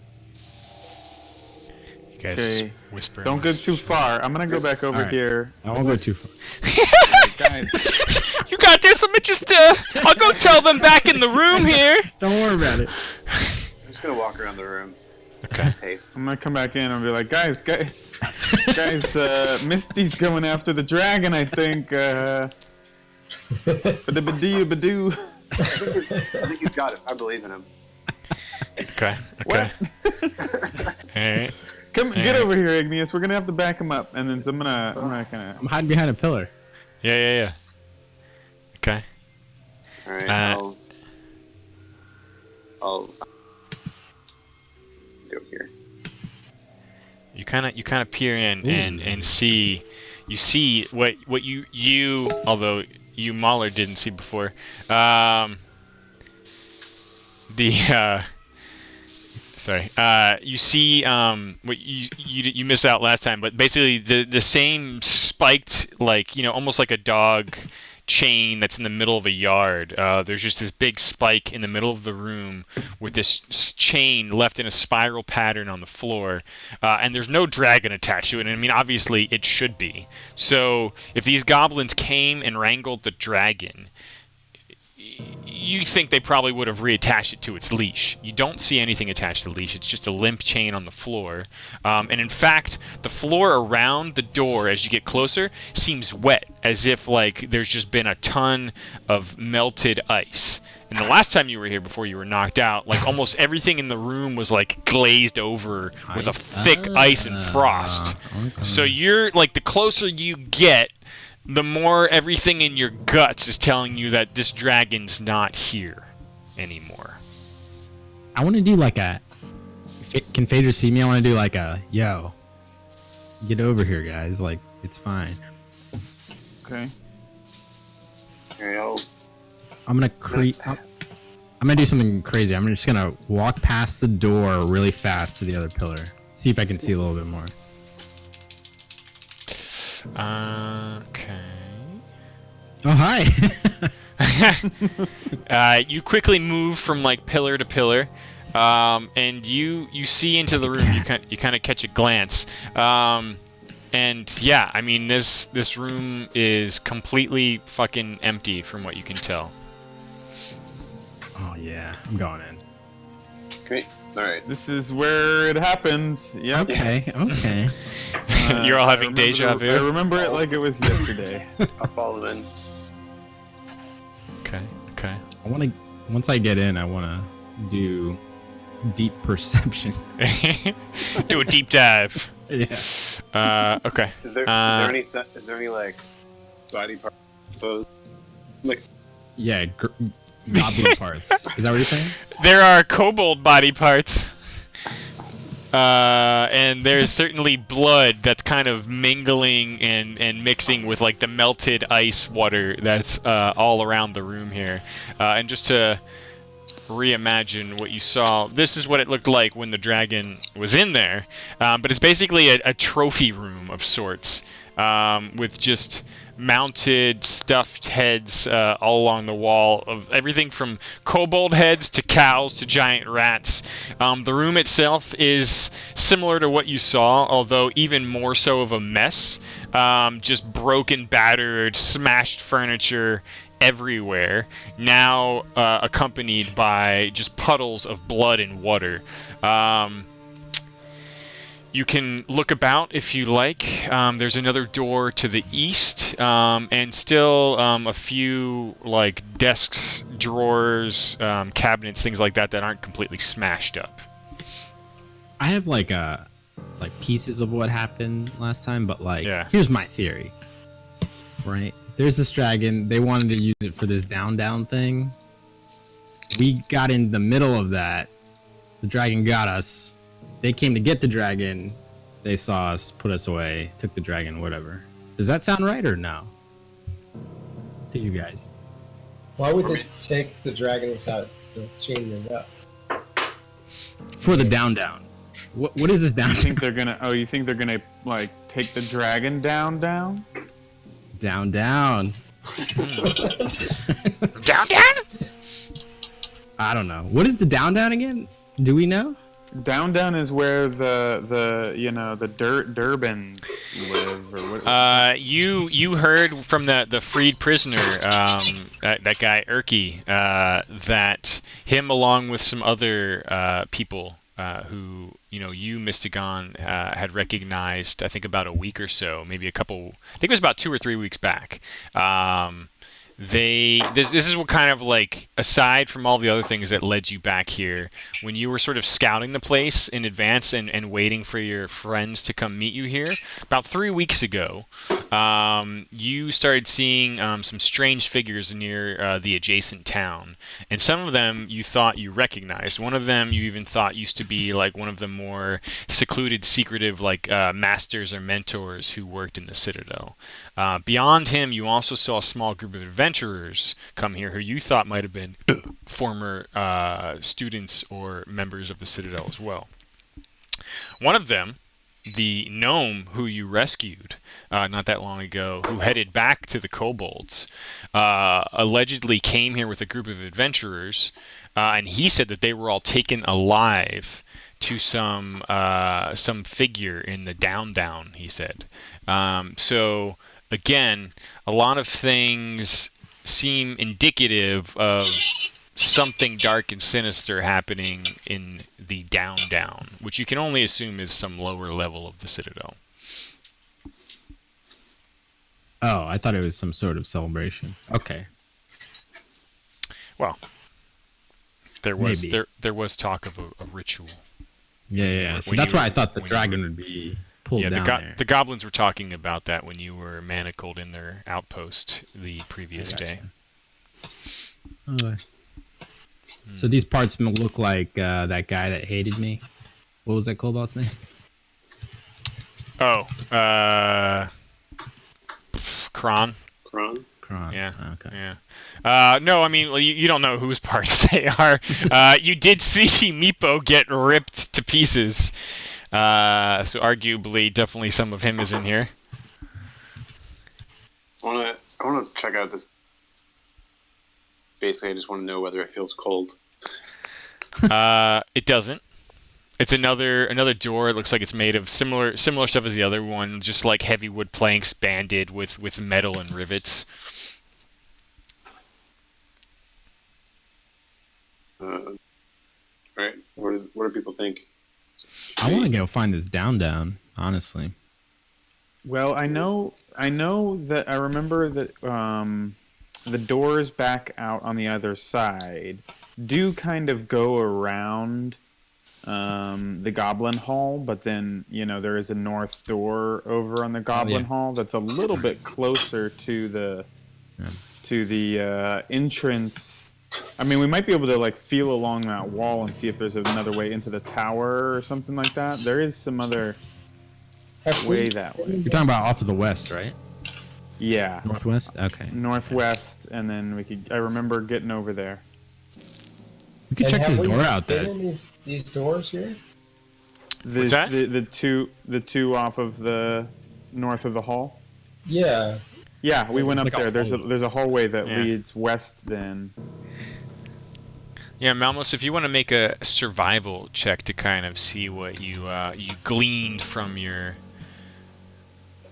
guys Okay. whisper. Don't go too far. I'm gonna go back over Alright. here. I won't go too far. Guys, You got this. Let me just. I'll go tell them back in the room here. Don't worry about it. I'm just gonna walk around the room. Okay. Pace. I'm gonna come back in and be like, guys, Misty's going after the dragon, I think. Badoo. I think he's got it. I believe in him. Okay. What? Alright. Come, get over here, Igneous. We're gonna have to back him up, and then I'm gonna kind of. I'm hiding behind a pillar. Yeah. Okay. All right. I'll go here. You kind of peer in and see. You see what you although you Mahler didn't see before. You see what you missed out last time, but basically the same spiked, like, almost like a dog chain that's in the middle of a yard. There's just this big spike in the middle of the room with this chain left in a spiral pattern on the floor, and there's no dragon attached to it. And I mean, obviously it should be. So if these goblins came and wrangled the dragon, you think they probably would have reattached it to its leash. You don't see anything attached to the leash. It's just a limp chain on the floor. And in fact, the floor around the door, as you get closer, seems wet, as if like there's just been a ton of melted ice. And the last time you were here before you were knocked out, like almost everything in the room was like glazed over with a thick ice and frost. Okay. So you're like, the closer you get, the more everything in your guts is telling you that this dragon's not here anymore. I want to do like a. Can Phaedra see me? I want to do like a yo. Get over here, guys. Like it's fine. Okay. All right. I'm gonna I'm gonna do something crazy. I'm just gonna walk past the door really fast to the other pillar. See if I can see a little bit more. Okay. Oh hi. You quickly move from like pillar to pillar, and you see into the room. You kind of catch a glance, and yeah, I mean this room is completely fucking empty from what you can tell. Oh yeah, I'm going in. Great. All right. This is where it happened. Yep. Okay. You're all I having remember deja I vu. remember it like it was yesterday. I'll follow them in. Okay. Once I get in, I wanna do deep perception. Do a deep dive. Yeah. Okay. Is there any like body part pose? Like Yeah, goblin parts. Is that what you're saying? There are kobold body parts. And there's certainly blood that's kind of mingling and mixing with like the melted ice water that's all around the room here. And just to reimagine what you saw, this is what it looked like when the dragon was in there. But it's basically a trophy room of sorts, with just mounted stuffed heads all along the wall of everything from kobold heads to cows to giant rats. The room itself is similar to what you saw, although even more so of a mess. Just broken, battered, smashed furniture everywhere, now accompanied by just puddles of blood and water. You can look about if you like. There's another door to the east, and still a few like desks, drawers, cabinets, things like that aren't completely smashed up. I have like pieces of what happened last time, but like here's my theory. Right? There's this dragon. They wanted to use it for this down thing. We got in the middle of that. The dragon got us. They came to get the dragon. They saw us, put us away, took the dragon, whatever. Does that sound right or no? To you guys. Why would they take the dragon without chaining it up? For the down. What is this down? You think they're gonna like take the dragon down? Down. Down? I don't know. What is the down again? Do we know? Down is where the Durbans live, or what? You heard from the freed prisoner, that guy Erky, that him along with some other people who you Mystigon had recognized, I think about a week or so, maybe I think it was about 2 or 3 weeks back. This is what kind of like, aside from all the other things that led you back here, when you were sort of scouting the place in advance and waiting for your friends to come meet you here, about 3 weeks ago, you started seeing some strange figures near the adjacent town, and some of them you thought you recognized. One of them you even thought used to be like one of the more secluded, secretive like masters or mentors who worked in the Citadel. Beyond him, you also saw a small group of adventurers come here who you thought might have been former students or members of the Citadel as well. One of them, the gnome who you rescued not that long ago, who headed back to the kobolds, allegedly came here with a group of adventurers, and he said that they were all taken alive to some figure in the down, he said. So again, a lot of things seem indicative of something dark and sinister happening in the down, which you can only assume is some lower level of the Citadel. Oh, I thought it was some sort of celebration. Okay. Well, there was talk of a ritual. Yeah. So that's why I thought the dragon would be pulled down there. The goblins were talking about that when you were manacled in their outpost the previous day. Okay. So these parts look like that guy that hated me. What was that kobold's name? Oh, Kron. Kron? Yeah. Okay. Yeah. No, I mean, you don't know whose parts they are. You did see Meepo get ripped to pieces. So arguably, definitely some of him is in here. I wanna check out this. Basically, I just want to know whether it feels cold. It doesn't. It's another door. It looks like it's made of similar stuff as the other one, just like heavy wood planks banded with metal and rivets. Right. What do people think? I want to go find this down, honestly. Well, I know that I remember that the doors back out on the other side do kind of go around the Goblin Hall, but then there is a north door over on the Goblin Hall that's a little bit closer to the entrance. I mean, we might be able to like feel along that wall and see if there's another way into the tower or something like that. There is some other way that way. You're talking about off to the west, right? Yeah. Northwest? Okay. Northwest, and then I remember getting over there. We could check this door out there. These doors here? What's that? The two off of the north of the hall? Yeah. Yeah, we went up like there. There's a hallway that leads west then. Yeah, Malmos, if you want to make a survival check to kind of see what you gleaned from your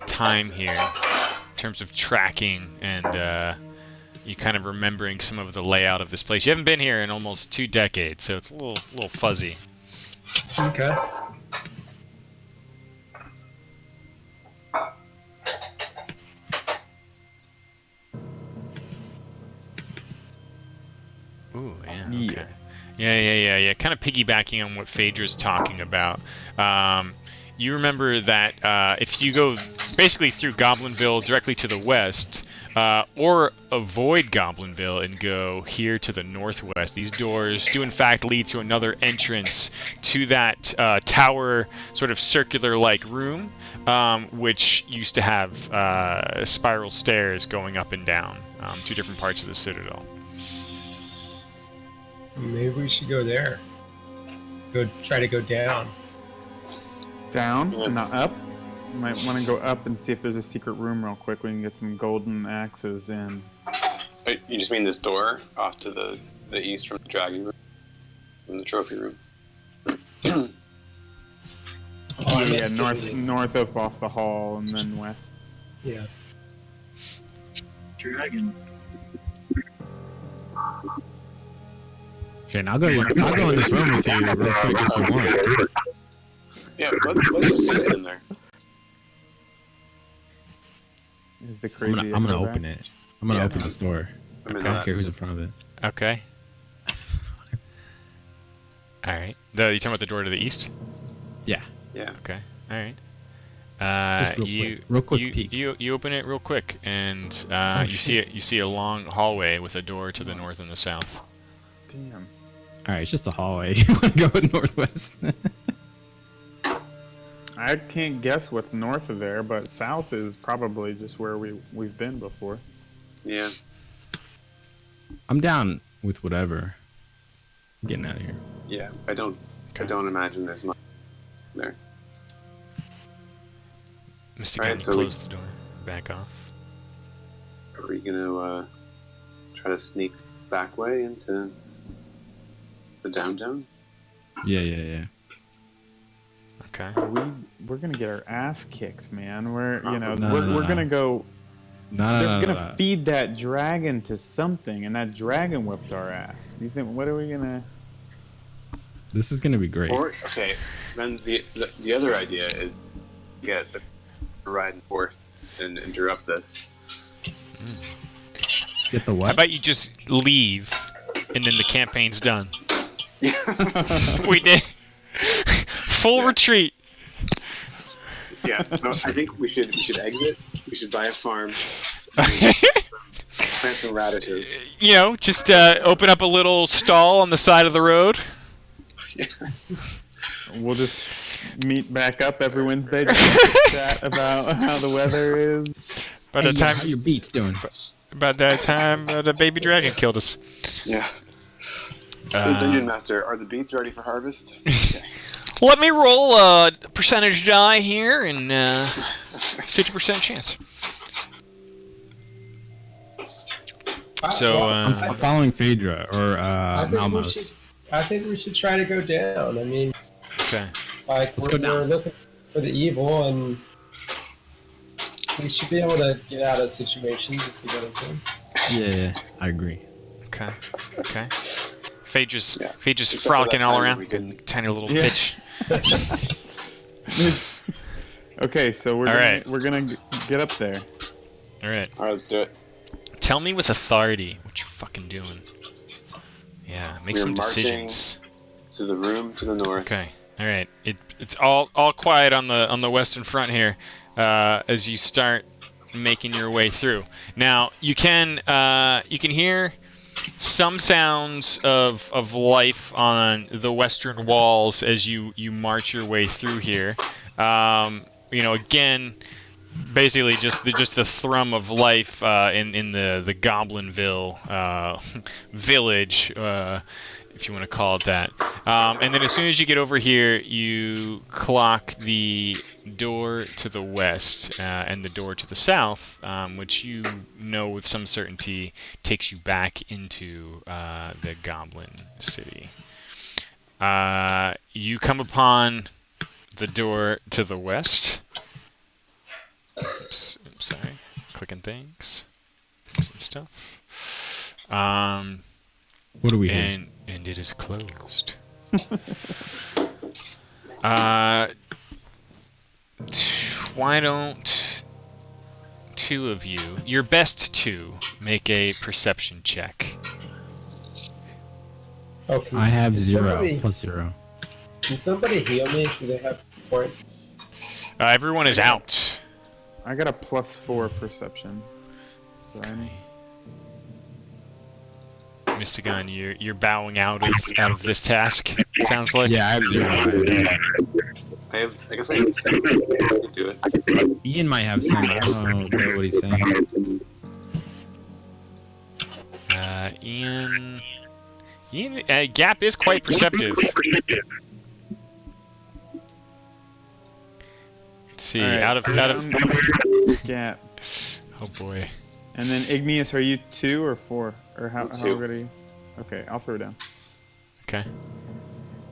time here in terms of tracking and you kind of remembering some of the layout of this place. You haven't been here in almost 2 decades, so it's a little fuzzy. Okay. Ooh, yeah, okay. Yeah. Kind of piggybacking on what Phaedra's talking about. You remember that if you go basically through Goblinville directly to the west, or avoid Goblinville and go here to the northwest, these doors do in fact lead to another entrance to that tower sort of circular-like room, which used to have spiral stairs going up and down to different parts of the Citadel. Maybe we should go there. Try to go down. Down and not up? You might want to go up and see if there's a secret room real quick. We can get some golden axes in. Wait, you just mean this door off to the east from the dragon room? From the trophy room? Yeah, north up off the hall and then west. Yeah. Dragon. Okay, I'll go in this room with you real quick if you want. Yeah, let's just sit in there. Is the crazy I'm gonna open it. I'm gonna open this door. I don't care who's in front of it. Okay. Alright. You talking about the door to the east? Yeah. Yeah. Okay. Alright. Just real quick peek. You open it real quick, and you see a long hallway with a door to the north and the south. Damn. Alright, it's just a hallway. You want to go with northwest? I can't guess what's north of there, but south is probably just where we've been before. Yeah. I'm down with whatever. I'm getting out of here. Yeah, I don't imagine there's much there. Mr. Alright, Gunn so closed the door. Back off. Are we gonna try to sneak back way into the downtown? Yeah. Okay. We're gonna get our ass kicked, man. We're No. gonna go. They're gonna No. feed that dragon to something, and that dragon whipped our ass. You think what are we gonna? This is gonna be great. Or okay, then the other idea is get the riding horse and interrupt this. Get the what? How about you just leave, and then the campaign's done? We did. Full retreat. Yeah, so I think we should exit. We should buy a farm. Plant some radishes. Just open up a little stall on the side of the road. Yeah. We'll just meet back up every Wednesday to chat about how the weather is. By the time how your beats doing? About that time, the baby dragon killed us. Yeah. Hey, Dungeon Master, are the beets ready for harvest? Okay. Let me roll a percentage die here, and 50% chance. So I'm following Phaedra or Malmos. I think we should try to go down. I mean, okay. Let's go down. We're looking for the evil, and we should be able to get out of situations if we go into them. Yeah, I agree. Okay. Phaedra's Except for frolicking that all time around. we didn't. Tiny little bitch. Okay, so we're gonna get up there. All right. All right, let's do it. Tell me with authority what you're fucking doing. Yeah, make We're some marching decisions. to the room to the north. Okay. All right. It's all quiet on the western front here, as you start making your way through. Now you can hear some sounds of life on the western walls as you march your way through here. Again, basically just the thrum of life in the Goblinville village, if you want to call it that. And then as soon as you get over here, you clock the door to the west and the door to the south, which you know with some certainty takes you back into the Goblin City. You come upon the door to the west. Oops, I'm sorry. Clicking things. And stuff. What do we hear? And it is closed. Why don't two of you, your best two, make a perception check? Okay. I have 0 plus 0. Can somebody heal me? Do they have points? Everyone is out. I got a +4 perception. So Mystigon, you're bowing out of this task. It sounds like. Yeah, I have 0. I guess I have 2. I can do it. Ian might have some. I don't know what he's saying. Ian, Gap is quite perceptive. Let's see, right, out of Gap. Oh boy. And then Igneous, are you 2 or 4? Or how 2. good are you? Okay, I'll throw it down. Okay.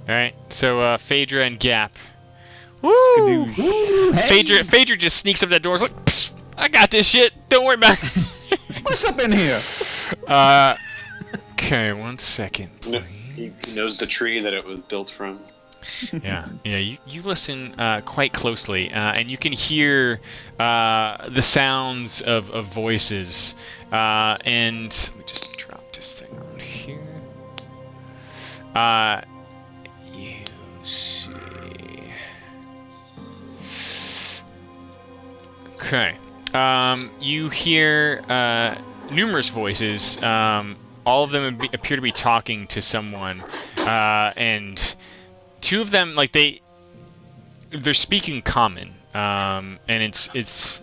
All right. So Phaedra and Gap. Woo! Skadoosh. Phaedra just sneaks up that door. Like, psst, I got this shit. Don't worry about it. What's up in here? Okay, 1 second. He knows the tree that it was built from. Yeah. You listen quite closely, and you can hear the sounds of voices. And let me just drop this thing on here. You see. Okay. You hear numerous voices. All of them appear to be talking to someone, and two of them, like they're speaking common, and it's.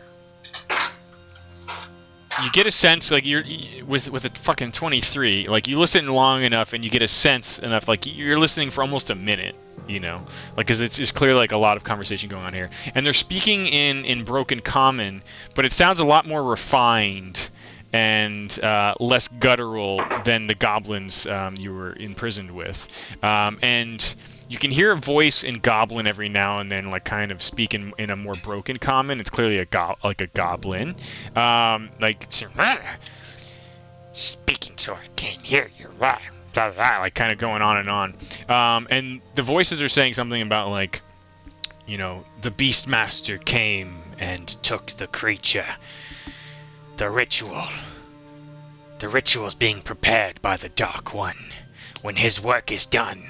You get a sense, like you're with a fucking 23, like you listen long enough and you get a sense enough, like you're listening for almost a minute, like because it's clear like a lot of conversation going on here, and they're speaking in broken common, but it sounds a lot more refined and less guttural than the goblins you were imprisoned with, and you can hear a voice in Goblin every now and then, like kind of speak in a more broken common. It's clearly a goblin, Speaking so I can't hear you. like kind of going on and on. And the voices are saying something about like, the Beastmaster came and took the creature. The ritual's being prepared by the Dark One. When his work is done,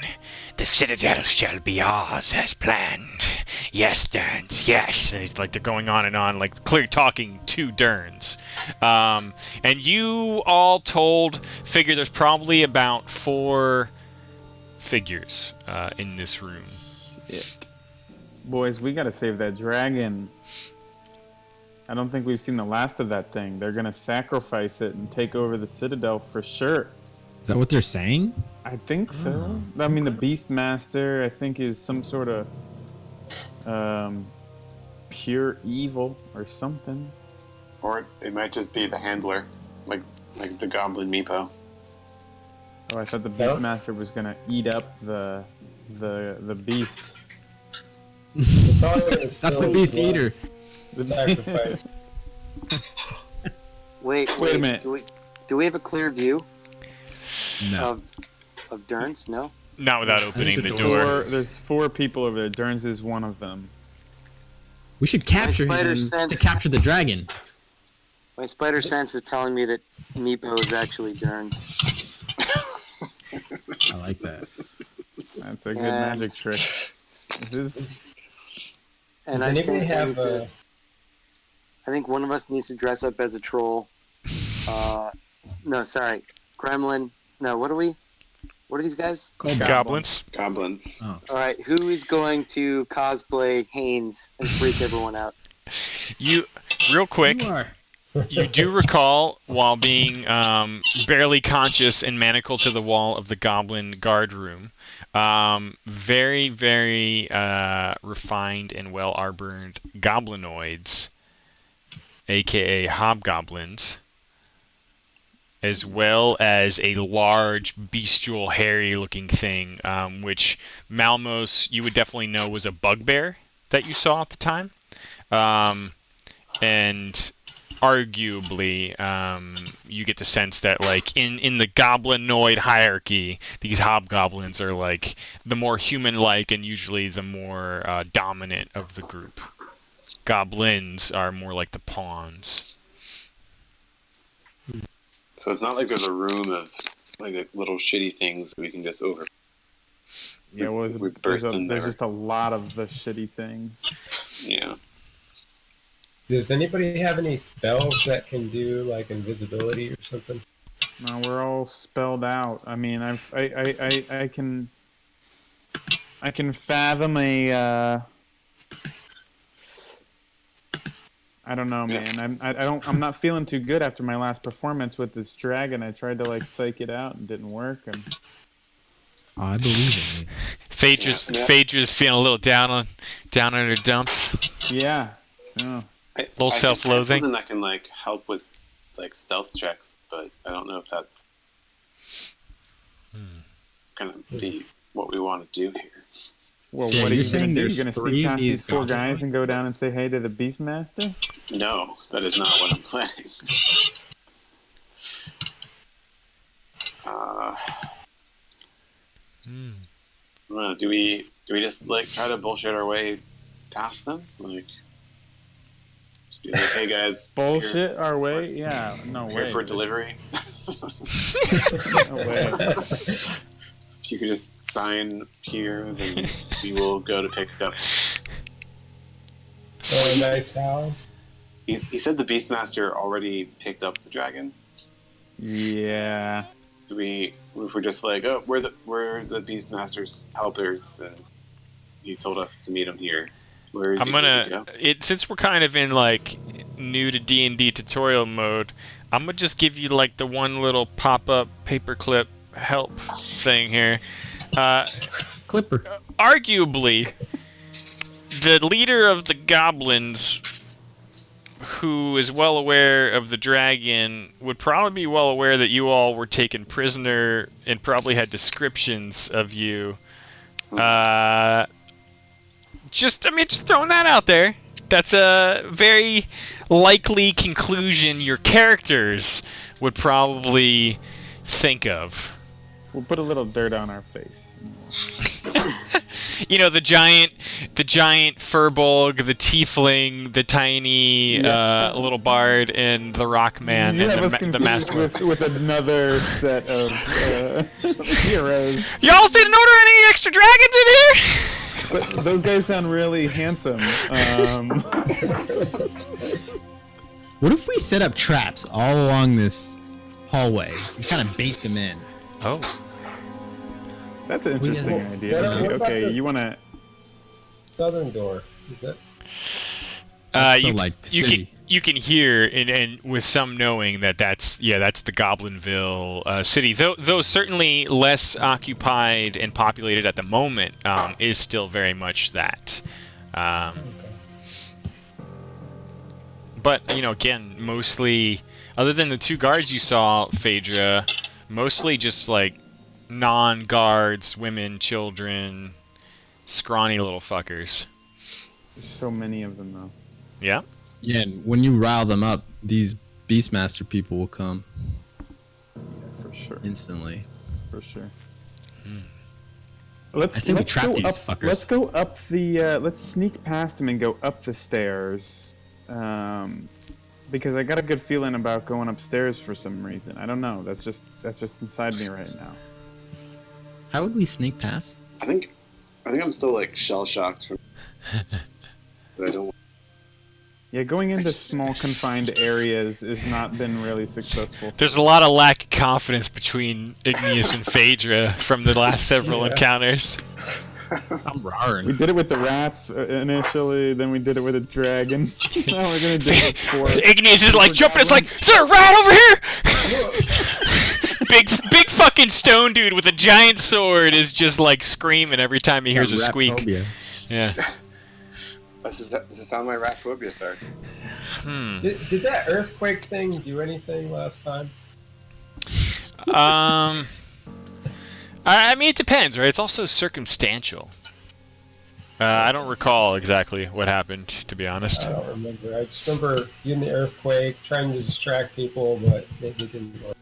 the citadel shall be ours as planned. Yes, Derns, yes. And he's like, they're going on and on, like clear talking to Derns. And you all told figure there's probably about 4 figures in this room. Shit. Boys, we gotta save that dragon. I don't think we've seen the last of that thing. They're gonna sacrifice it and take over the citadel for sure. Is that what they're saying? I think so. I mean, the Beastmaster, I think, is some sort of pure evil or something. Or it might just be the handler, like the Goblin Meepo. Oh, I thought the Beastmaster was gonna eat up the beast. That's the beast eater. The sacrifice. Wait a minute. Do we have a clear view No. of Derns? No. Not without opening the door. There's 4 people over there. Derns is one of them. We should capture My spider him sense- to capture the dragon. My spider sense is telling me that Meepo is actually Derns. I like that. That's a good magic trick. This is. And Does anybody have I think one of us needs to dress up as a troll. No, sorry, gremlin. No, what are we? What are these guys? Goblins. Goblins. Oh. All right, who is going to cosplay Haynes and freak everyone out? You, real quick, you do recall, while being barely conscious and manacled to the wall of the goblin guard room, very, very refined and well-armored goblinoids, aka hobgoblins, as well as a large, bestial, hairy-looking thing, which Malmos, you would definitely know, was a bugbear that you saw at the time. And arguably, you get the sense that, like, in the goblinoid hierarchy, these hobgoblins are, like, the more human-like and usually the more dominant of the group. Goblins are more like the pawns. So it's not like there's a room of like little shitty things that we can just over. Yeah, well, there's just a lot of the shitty things. Yeah. Does anybody have any spells that can do like invisibility or something? No, we're all spelled out. I mean, I can fathom a. I don't know, man. I'm not feeling too good after my last performance with this dragon. I tried to like psych it out and didn't work. Oh, I believe in you. Phaedra's feeling a little down on her dumps. Yeah. Oh. A little self-loathing. Something that can like help with like stealth checks, but I don't know if that's gonna be what we want to do here. Well, Yeah, what are you're you going saying to do? there's You're going to three sneak of past these these four goblins? guys and go down and say hey to the Beastmaster? No, that is not what I'm planning. I don't know, do we just like try to bullshit our way past them? Like, just be like, hey guys, Bullshit our way? Yeah, no here way. for delivery. No way. If you could just sign here, then we will go to pick up. Oh, a nice house. He said the Beastmaster already picked up the dragon. Yeah. If we're just like, oh, we're the Beastmaster's helpers, and he told us to meet him here. Where is he going to go? Since we're kind of in like new to D&D tutorial mode, I'm gonna just give you like the one little pop-up paperclip help thing here. Clipper. Arguably, the leader of the goblins, who is well aware of the dragon, would probably be well aware that you all were taken prisoner and probably had descriptions of you. Just throwing that out there. That's a very likely conclusion your characters would probably think of. We'll put a little dirt on our face. You know, the giant furbolg, the tiefling, the tiny little bard, and the rock man, You and have us the master. with another set of heroes. Y'all didn't order any extra dragons in here? But those guys sound really handsome. What if we set up traps all along this hallway and kind of bait them in? Oh. That's an interesting idea. What about Okay, this you want to... southern door? Is that? You can hear and with some knowing that's the Goblinville city, though certainly less occupied and populated at the moment, is still very much that. But again, mostly other than the two guards you saw, Phaedra, mostly just like non-guards, women, children, scrawny little fuckers. There's so many of them, though. Yeah? Yeah, and when you rile them up, these Beastmaster people will come. Yeah, for sure. Instantly. For sure. I say we trap these fuckers. Let's go up the... let's sneak past them and go up the stairs. Because I got a good feeling about going upstairs for some reason. I don't know. That's just inside me right now. How would we sneak past? I think I'm still like shell shocked from that I don't. Yeah, going into small confined areas has not been really successful. There's a lot of lack of confidence between Igneous and Phaedra from the last several encounters. I'm roaring. We did it with the rats initially, then we did it with a dragon. Now we're gonna do it with 4. Igneous is like jumping. It's like, is there a rat over here? big fucking stone dude with a giant sword is just like screaming every time he hears a squeak. Rat-phobia. Yeah. This is how my rat phobia starts. Did that earthquake thing do anything last time? I mean, it depends, right? It's also circumstantial. I don't recall exactly what happened, to be honest. I don't remember. I just remember doing the earthquake, trying to distract people, but it didn't work.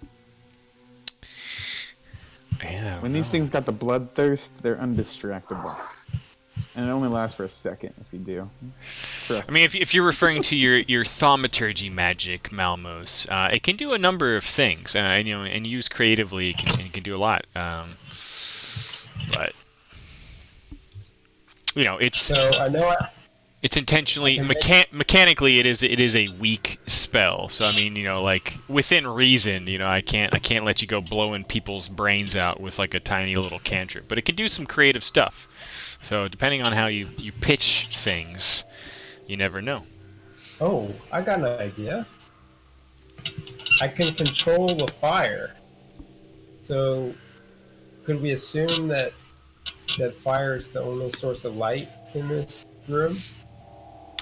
Yeah, When these things got the bloodthirst, they're undistractable. And it only lasts for a second if you do. Trust I mean, if you're referring to your thaumaturgy magic, Malmos, it can do a number of things, and used creatively, it can do a lot. But it's So I know it's intentionally mechanically it is a weak spell. So I mean, like within reason, I can't let you go blowing people's brains out with like a tiny little cantrip, but it can do some creative stuff. So depending on how you pitch things, you never know. Oh, I got an idea. I can control the fire. So could we assume that fire is the only source of light in this room?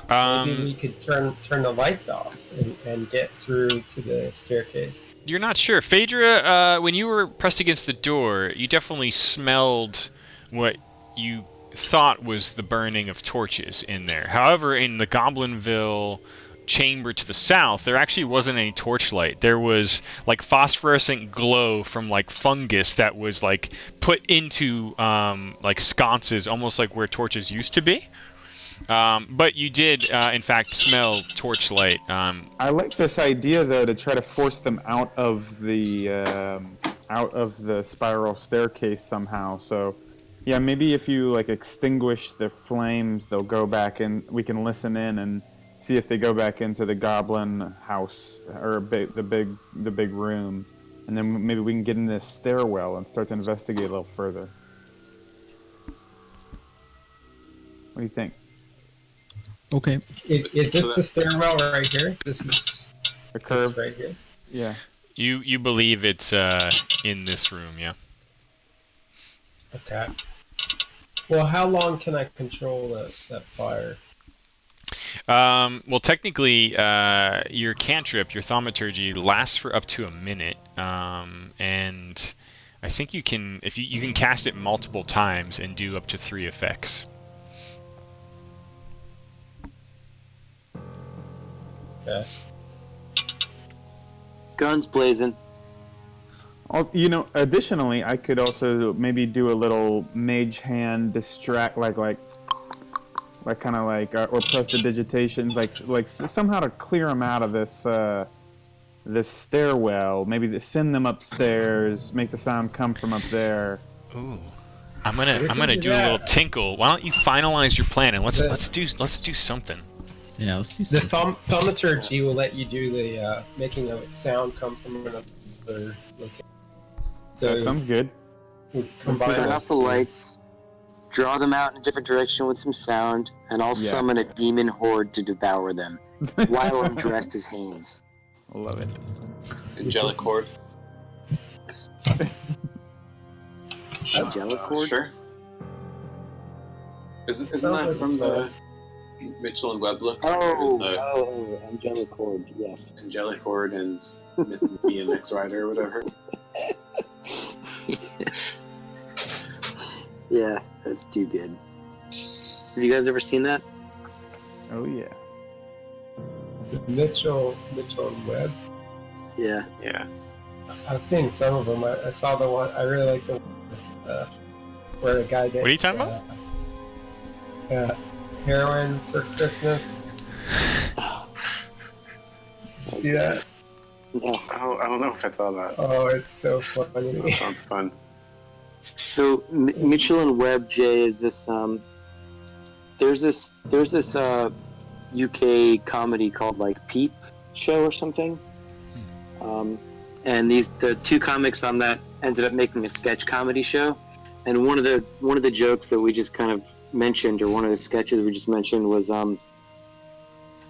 Maybe we could turn the lights off and get through to the staircase. You're not sure. Phaedra, when you were pressed against the door, you definitely smelled what you thought was the burning of torches in there. However, in the Goblinville chamber to the south, there actually wasn't any torchlight. There was like phosphorescent glow from like fungus that was like put into like sconces, almost like where torches used to be. But you did, in fact, smell torchlight. I like this idea, though, to try to force them out of the spiral staircase somehow. So, yeah, maybe if you like extinguish the flames, they'll go back, and we can listen in and see if they go back into the goblin house or the big room, and then maybe we can get in this stairwell and start to investigate a little further. What do you think? Okay. Is this the stairwell right here? This is A curve right here. Yeah. You believe it's in this room, yeah? Okay. Well, how long can I control that fire? Well, technically, your cantrip, your thaumaturgy, lasts for up to a minute, and I think you can you can cast it multiple times and do up to 3 effects. Okay. Guns blazing. Additionally, I could also maybe do a little mage hand distract, like kind of like, or prestidigitation, like somehow to clear them out of this stairwell. Maybe to send them upstairs, make the sound come from up there. Ooh, I'm gonna do a little tinkle. Why don't you finalize your plan and let's do something. Yeah, let's do The something. thaumaturgy will let you do the making a sound come from another location. So That sounds good. we Turn combine off the lights, draw them out in a different direction with some sound, and I'll summon a demon horde to devour them, while I'm dressed as Haynes. I love it. Angelic horde. Angelic horde? Sure. Isn't Sounds that like from the Mitchell and Webb book? Or is the Angelic horde, yes. Angelic horde and Mr. BMX rider or whatever? Yeah, that's too good. Have you guys ever seen that? Oh yeah. Mitchell and Webb. Yeah. Yeah. I've seen some of them. I saw the one. I really like the one with, where the guy gets. What are you talking about? Heroin for Christmas. Did you see that? No. I don't know if I saw that. Oh, it's so funny. That sounds fun. So Mitchell and Webb, Jay, is this there's this UK comedy called like Peep Show or something, and the two comics on that ended up making a sketch comedy show, and one of the jokes that we just kind of mentioned, or one of the sketches we just mentioned, was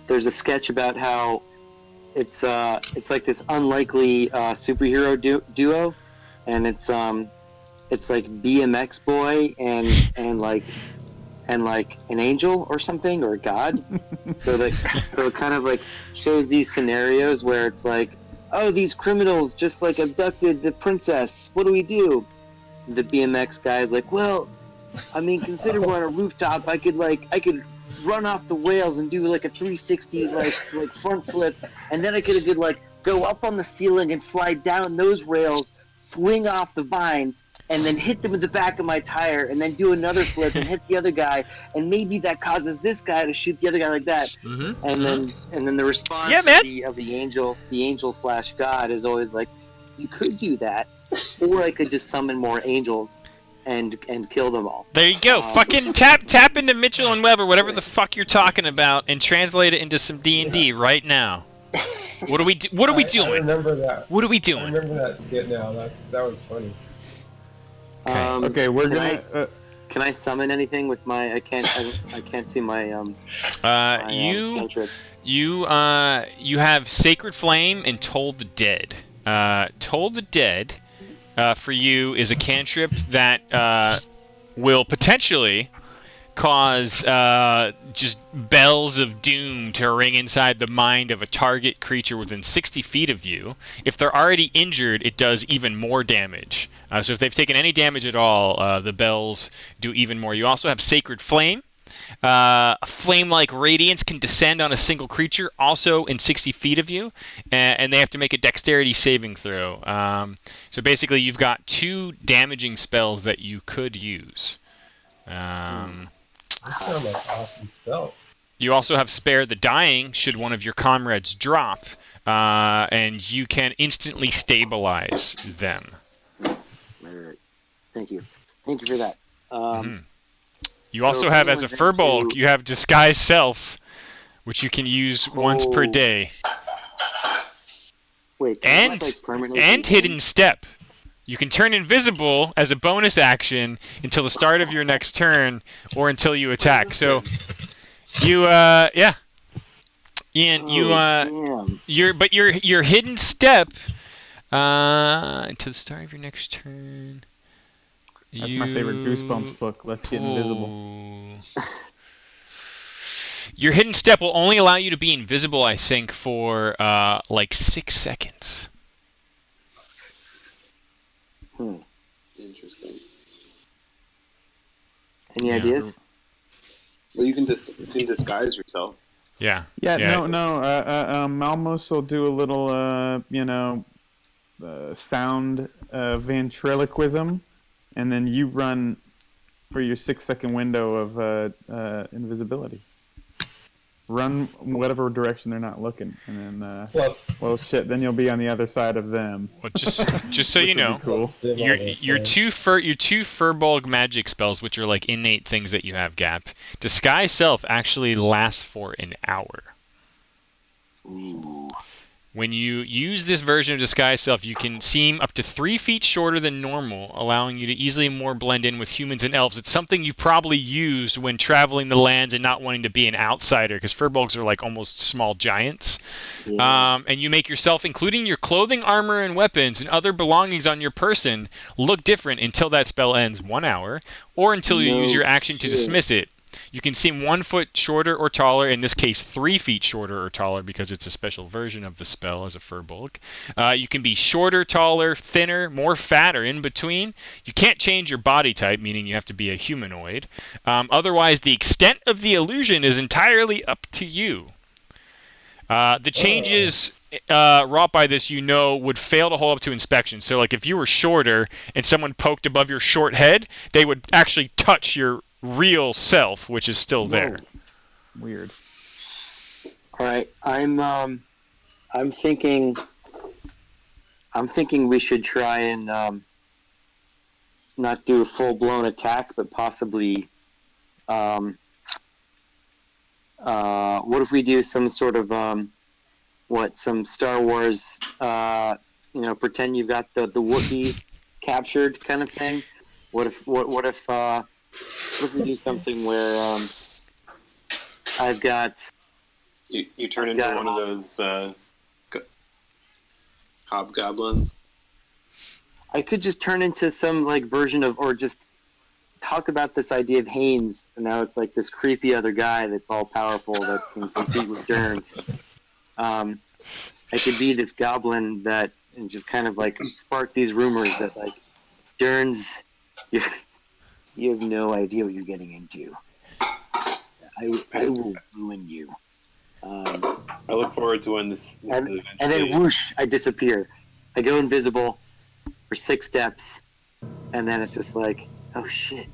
there's a sketch about how it's like this unlikely superhero duo, and it's like BMX boy and like an angel or something, or a god. So it kind of like shows these scenarios where it's like, oh, these criminals just like abducted the princess. What do we do? The BMX guy is like, well, I mean, consider we're on a rooftop. I could run off the rails and do like a 360 like front flip, and then I could like go up on the ceiling and fly down those rails, swing off the vine, and then hit them in the back of my tire, and then do another flip and hit the other guy, and maybe that causes this guy to shoot the other guy like that. Mm-hmm. And then the response of the angel / God is always like, you could do that, or I could just summon more angels and kill them all. There you go. Fucking tap into Mitchell and Webb or whatever the fuck you're talking about, and translate it into some D&D right now. What are we doing? I remember that. What are we doing? I remember that skit now. That was funny. Okay, we're gonna. Can I summon anything with my? I can't see my cantrips. You have Sacred Flame and Toll the Dead. Toll the Dead, for you, is a cantrip that will potentially cause just bells of doom to ring inside the mind of a target creature within 60 feet of you. If they're already injured, it does even more damage. So if they've taken any damage at all, the bells do even more. You also have Sacred Flame. A flame-like radiance can descend on a single creature, also in 60 feet of you, and they have to make a dexterity saving throw. So basically, you've got 2 damaging spells that you could use. Those sound like awesome spells. You also have Spare the Dying, should one of your comrades drop, and you can instantly stabilize them. Right. Thank you for that. You also have, as a Furbolg, you have Disguise Self, which you can use once per day. Wait, and Hidden Step. You can turn invisible as a bonus action until the start of your next turn, or until you attack. So, you, yeah. Ian, your Hidden Step, until the start of your next turn. That's my favorite Goosebumps book. Let's Get Invisible. Your Hidden Step will only allow you to be invisible, I think, for like 6 seconds. Interesting. Any ideas? Well, you can disguise yourself. Yeah. No. Malmos will do a little, sound ventriloquism, and then you run for your 6-second window of invisibility. Run whatever direction they're not looking, and then well, shit. Then you'll be on the other side of them. Well, just so you know, cool. your two Furbolg magic spells, which are like innate things that you have, Gap. Disguise Self actually lasts for an hour. Ooh. When you use this version of Disguise Self, you can seem up to 3 feet shorter than normal, allowing you to easily more blend in with humans and elves. It's something you've probably used when traveling the lands and not wanting to be an outsider, because Furbolgs are like almost small giants. Yeah. And you make yourself, including your clothing, armor, and weapons, and other belongings on your person, look different until that spell ends 1 hour, or until you use your action to dismiss it. You can seem 1 foot shorter or taller, in this case 3 feet shorter or taller because it's a special version of the spell as a Furbolg. You can be shorter, taller, thinner, more fat, or in between. You can't change your body type, meaning you have to be a humanoid. Otherwise, the extent of the illusion is entirely up to you. The changes wrought by this, would fail to hold up to inspection. So, like, if you were shorter and someone poked above your short head, they would actually touch your real self, which is still there. Weird. All right, I'm thinking we should try and not do a full blown attack, but possibly. What if we do some sort of some Star Wars? Pretend you've got the Wookiee captured kind of thing. What if we do something where I've got you turn into one of those hobgoblins. I could just turn into some like version of, or just talk about this idea of Haynes, and now it's like this creepy other guy that's all powerful that can compete with Derns. I could be this goblin that, and just kind of like spark these rumors that like, Derns, you have no idea what you're getting into. I will ruin you. I look forward to when this and then whoosh, I disappear. I go invisible for 6 steps, and then it's just like, oh shit,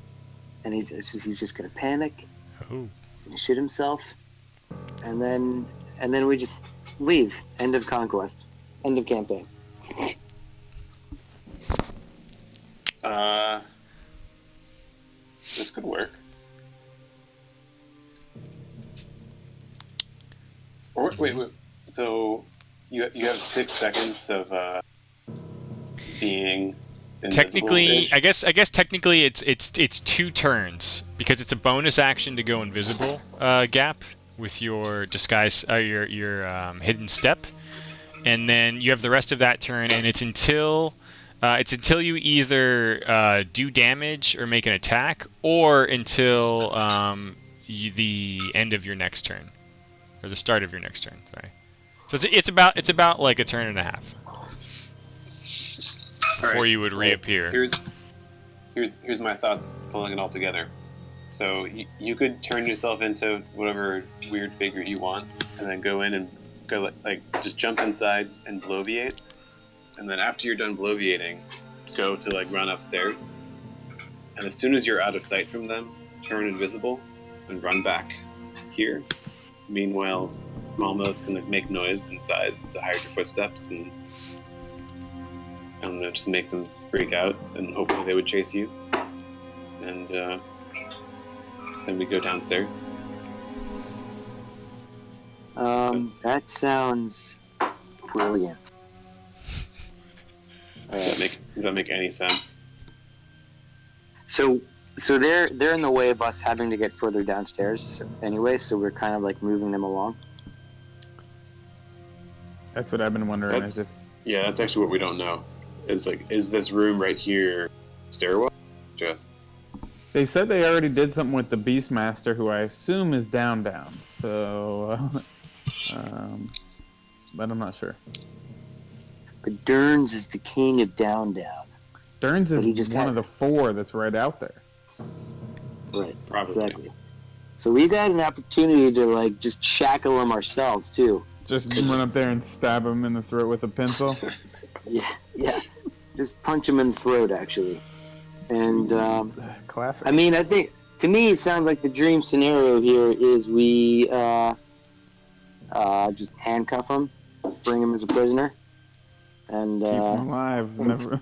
and he's just gonna panic. Oh. He's gonna shit himself, and then we just leave. End of conquest. End of campaign. This could work. Or wait. So you have 6 seconds of being Technically, invisible-ish? I guess technically it's 2 turns because it's a bonus action to go invisible, Gap, with your disguise, your hidden step, and then you have the rest of that turn, and it's until you either do damage or make an attack, or until the end of your next turn, or the start of your next turn. Sorry. So it's about like a turn and a half before you would reappear. Here's my thoughts pulling it all together. So you could turn yourself into whatever weird figure you want, and then go in and go like just jump inside and bloviate, and then after you're done bloviating, go to like run upstairs, and as soon as you're out of sight from them, turn invisible and run back here. Meanwhile, Malmos can like make noise inside to hide your footsteps, and I don't know, just make them freak out, and hopefully they would chase you. And then we go downstairs. That sounds brilliant. Does that make any sense? So they're in the way of us having to get further downstairs anyway, so we're kind of like moving them along. That's what I've been wondering. That's actually what we don't know. Is this room right here stairwell? They said they already did something with the Beastmaster, who I assume is down. So, but I'm not sure. But Derns is the king of down. Derns is one of the 4 that's right out there. Right, probably. Exactly. So we got an opportunity to like just shackle them ourselves too. Just run up there and stab him in the throat with a pencil. Yeah. Just punch him in the throat, actually. And classic. I mean, I think to me it sounds like the dream scenario here is we just handcuff him, bring him as a prisoner, and keep him alive. Never.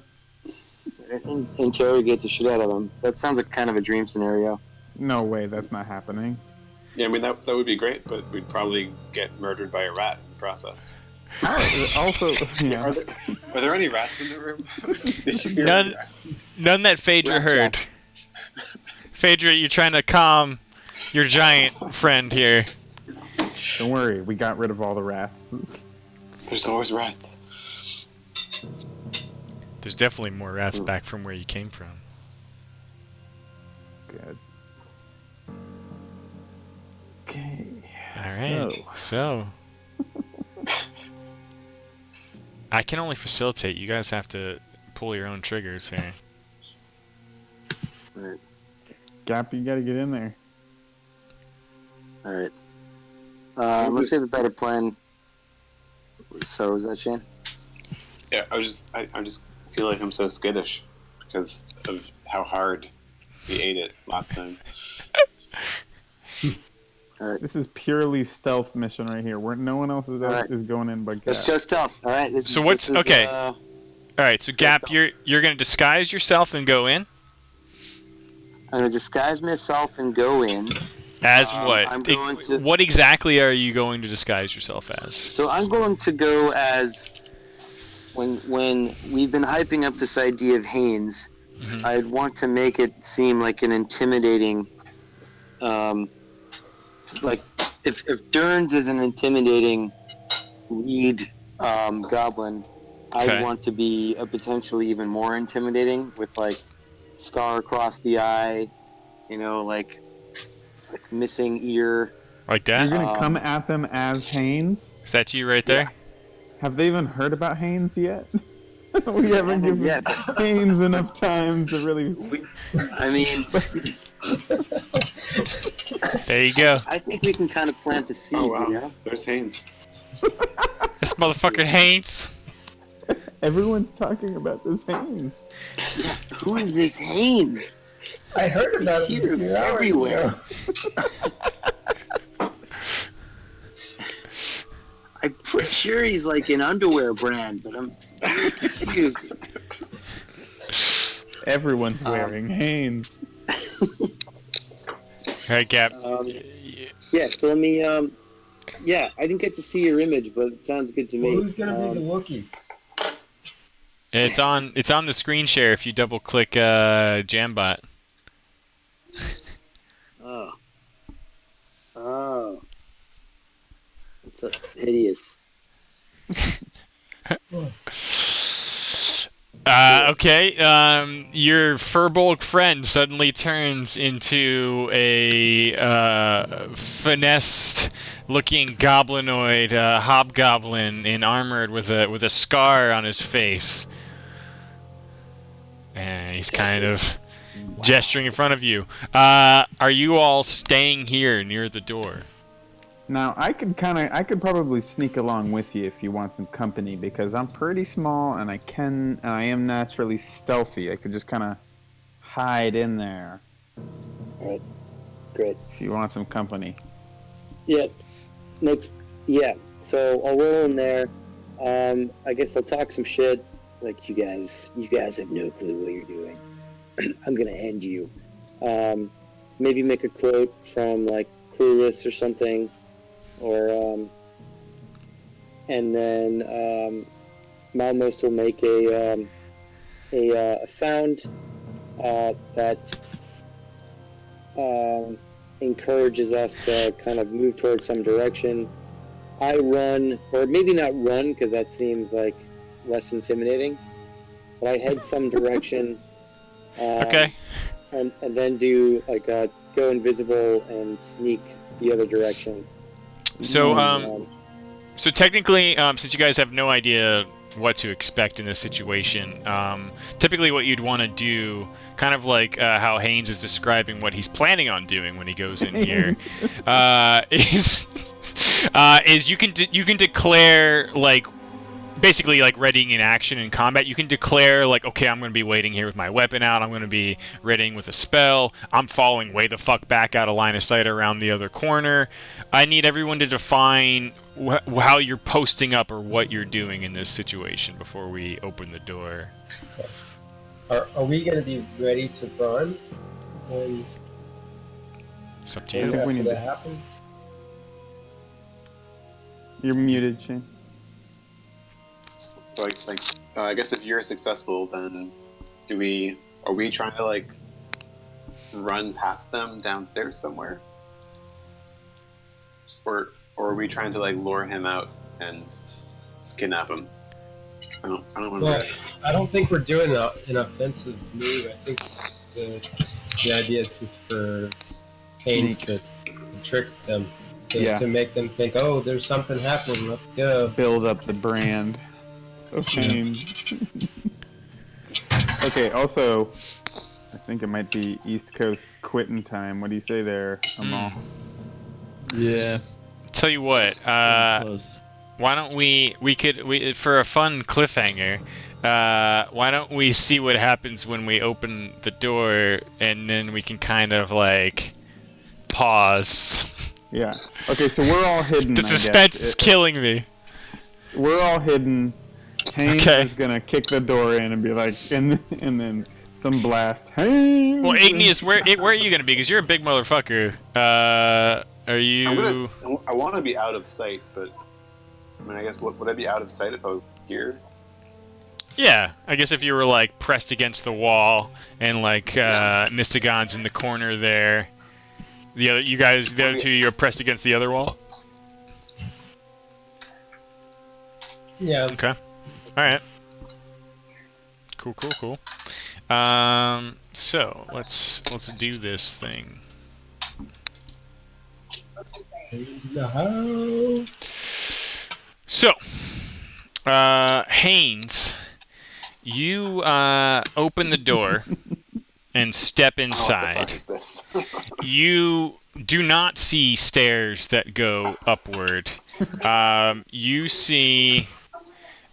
Interrogate the shit out of him. That sounds like kind of a dream scenario. No way, that's not happening. Yeah, I mean that would be great, but we'd probably get murdered by a rat in the process. Also, yeah. Are there any rats in the room? Did you hear None that Phaedra heard. Phaedra, you're trying to calm your giant friend here. Don't worry, we got rid of all the rats. There's always rats. There's definitely more rats back from where you came from. Good. Okay. Alright, so I can only facilitate. You guys have to pull your own triggers here. Right. Gap, you gotta get in there. All right. Let's have a better plan. So is that Shane? Yeah, I just feel like I'm so skittish because of how hard we ate it last time. All right. This is purely stealth mission right here. Where no one else is going in but Gap. It's just stealth. All right. So what's okay? All right. So Gap, you're gonna disguise yourself and go in. gonna disguise myself and go in. As what? I'm going to. What exactly are you going to disguise yourself as? So I'm going to go as when we've been hyping up this idea of Haynes. Mm-hmm. I'd want to make it seem like an intimidating, like if Durns is an intimidating lead goblin, Okay. I'd want to be a potentially even more intimidating with like scar across the eye, like missing ear. Like that? You're gonna come at them as Haynes? Is that you right there? Yeah. Have they even heard about Haynes yet? We haven't given yet. Haynes enough time to really. I mean, There you go. I think we can kind of plant the seeds. Oh wow, You know? there's Haynes. This motherfucker Haynes. Everyone's talking about this Haynes. Yeah, who is this Haynes? I heard about it Here, a few hours everywhere. ago. I'm pretty sure he's like an underwear brand, but I'm confused. Everyone's wearing Haynes. Alright, Cap. Yeah, so let me. Yeah, I didn't get to see your image, but it sounds good to me. Well, who's gonna be the Wookiee? It's on the screen share if you double click Jambot. Oh. It's a hideous. Okay, your Furbolg friend suddenly turns into a finessed-looking goblinoid hobgoblin in armored with a scar on his face, and he's kind of gesturing in front of you. Are you all staying here near the door? Now, I could probably sneak along with you if you want some company, because I'm pretty small and I am naturally stealthy. I could just kind of hide in there. Alright, great. If you want some company. Yeah, so I'll roll in there. I guess I'll talk some shit. Like, you guys have no clue what you're doing. I'm gonna end you. Maybe make a quote from, like, Clueless or something. Or, and then, Malmos will make a sound, that, encourages us to kind of move towards some direction. I run, or maybe not run, because that seems like less intimidating, but I head some direction. Okay. And then do, like, go invisible and sneak the other direction. So, so technically, since you guys have no idea what to expect in this situation, typically what you'd want to do, kind of like how Haynes is describing what he's planning on doing when he goes in here, is you can declare, like, basically like readying in action in combat. You can declare, like, okay, I'm going to be waiting here with my weapon out, I'm going to be readying with a spell, I'm falling way the fuck back out of line of sight around the other corner. I need everyone to define how you're posting up or what you're doing in this situation before we open the door. Are we going to be ready to run when It's up to you. after that happens? You're muted, Shane. So I guess if you're successful, then are we trying to like run past them downstairs somewhere, or are we trying to like lure him out and kidnap him? I don't want Well, to. I don't think we're doing an offensive move. I think the idea is just for Haynes to trick them, to make them think, oh, there's something happening, let's go. Build up the brand of Haynes. Okay, also, I think it might be East Coast quitting time. What do you say there, Amal? Yeah. Tell you what, Close. why don't we for a fun cliffhanger, why don't we see what happens when we open the door, and then we can kind of like pause. Yeah. Okay, so we're all hidden. The suspense is killing me. We're all hidden. Haynes Okay. is gonna kick the door in and be like, and then Some blast. Haynes! Well, Igneous, where are you gonna be? Because you're a big motherfucker. Are you? I want to be out of sight, but I mean, I guess would I be out of sight if I was here? Yeah, I guess if you were like pressed against the wall and like Mystagon's in the corner there. The other two, you're pressed against the other wall. Yeah. Okay. All right. Cool. So let's do this thing. In the house. So, Haynes, you open the door and step inside. What the fuck is this? You do not see stairs that go upward. You see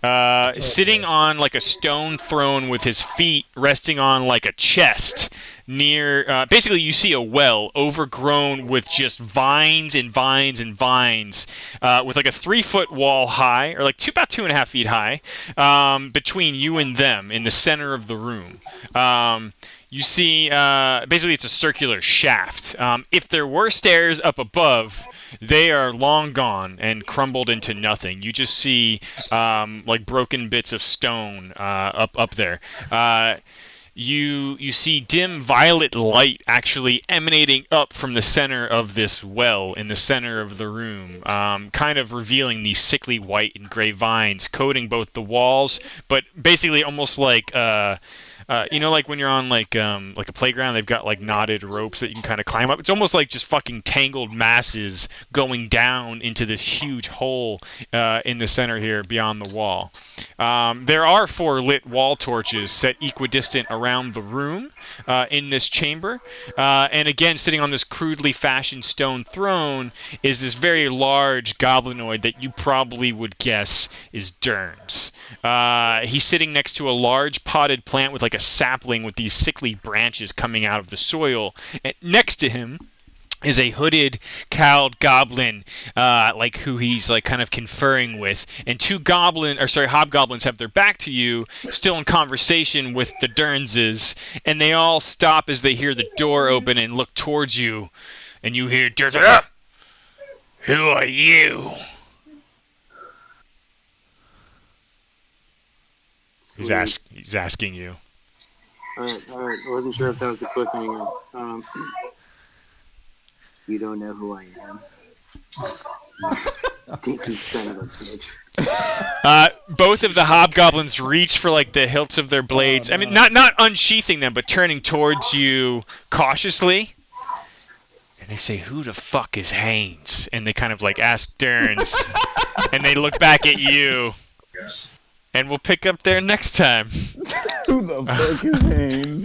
sitting on like a stone throne with his feet resting on like a chest near basically you see a well overgrown with just vines and vines and vines with like a 3-foot wall high or like about 2.5 feet high between you and them in the center of the room. You see basically it's a circular shaft. If there were stairs up above, they are long gone and crumbled into nothing. You just see like broken bits of stone up there. You see dim violet light actually emanating up from the center of this well in the center of the room, kind of revealing these sickly white and gray vines coating both the walls, but basically almost like like when you're on like a playground, they've got like knotted ropes that you can kind of climb up. It's almost like just fucking tangled masses going down into this huge hole in the center here beyond the wall. There are 4 lit wall torches set equidistant around the room in this chamber. And again, sitting on this crudely fashioned stone throne is this very large goblinoid that you probably would guess is Derns. He's sitting next to a large potted plant with like a sapling with these sickly branches coming out of the soil. And next to him is a hooded, cowled goblin, like who he's like kind of conferring with, and 2 hobgoblins have their back to you, still in conversation with the Dernses, and they all stop as they hear the door open and look towards you, and you hear Derns, "Who are you?" He's asking you. Alright. I wasn't sure if that was the cliffhanger. You don't know who I am. Think you son of a bitch. Both of the hobgoblins reach for like the hilts of their blades. Oh, no. I mean, not unsheathing them, but turning towards you cautiously. And they say, "Who the fuck is Haynes?" And they kind of like ask Derns, and they look back at you. And we'll pick up there next time. Who the fuck is Haynes?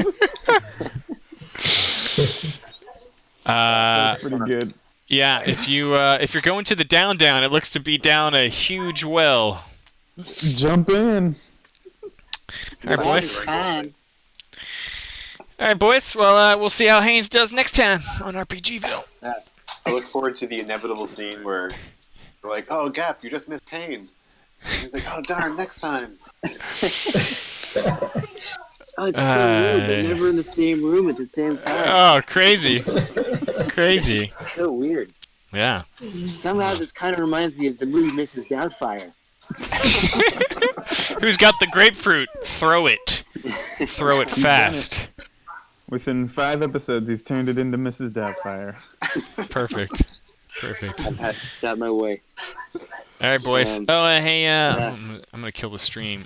That's pretty good. Yeah, if you're going to the down, it looks to be down a huge well. Jump in. All right, boys. All right, boys. Well, we'll see how Haynes does next time on RPGVille. I look forward to the inevitable scene where we're like, "Oh, Gap, you just missed Haynes." And he's like, "Oh, darn, next time." Oh, it's so weird. They're never in the same room at the same time. Oh, crazy. It's crazy. It's so weird. Yeah. Somehow this kind of reminds me of the movie Mrs. Doubtfire. Who's got the grapefruit? Throw it. Throw it fast. Within 5 episodes, he's turned it into Mrs. Doubtfire. Perfect. I've got my way. All right, boys. Hey, I'm gonna kill the stream.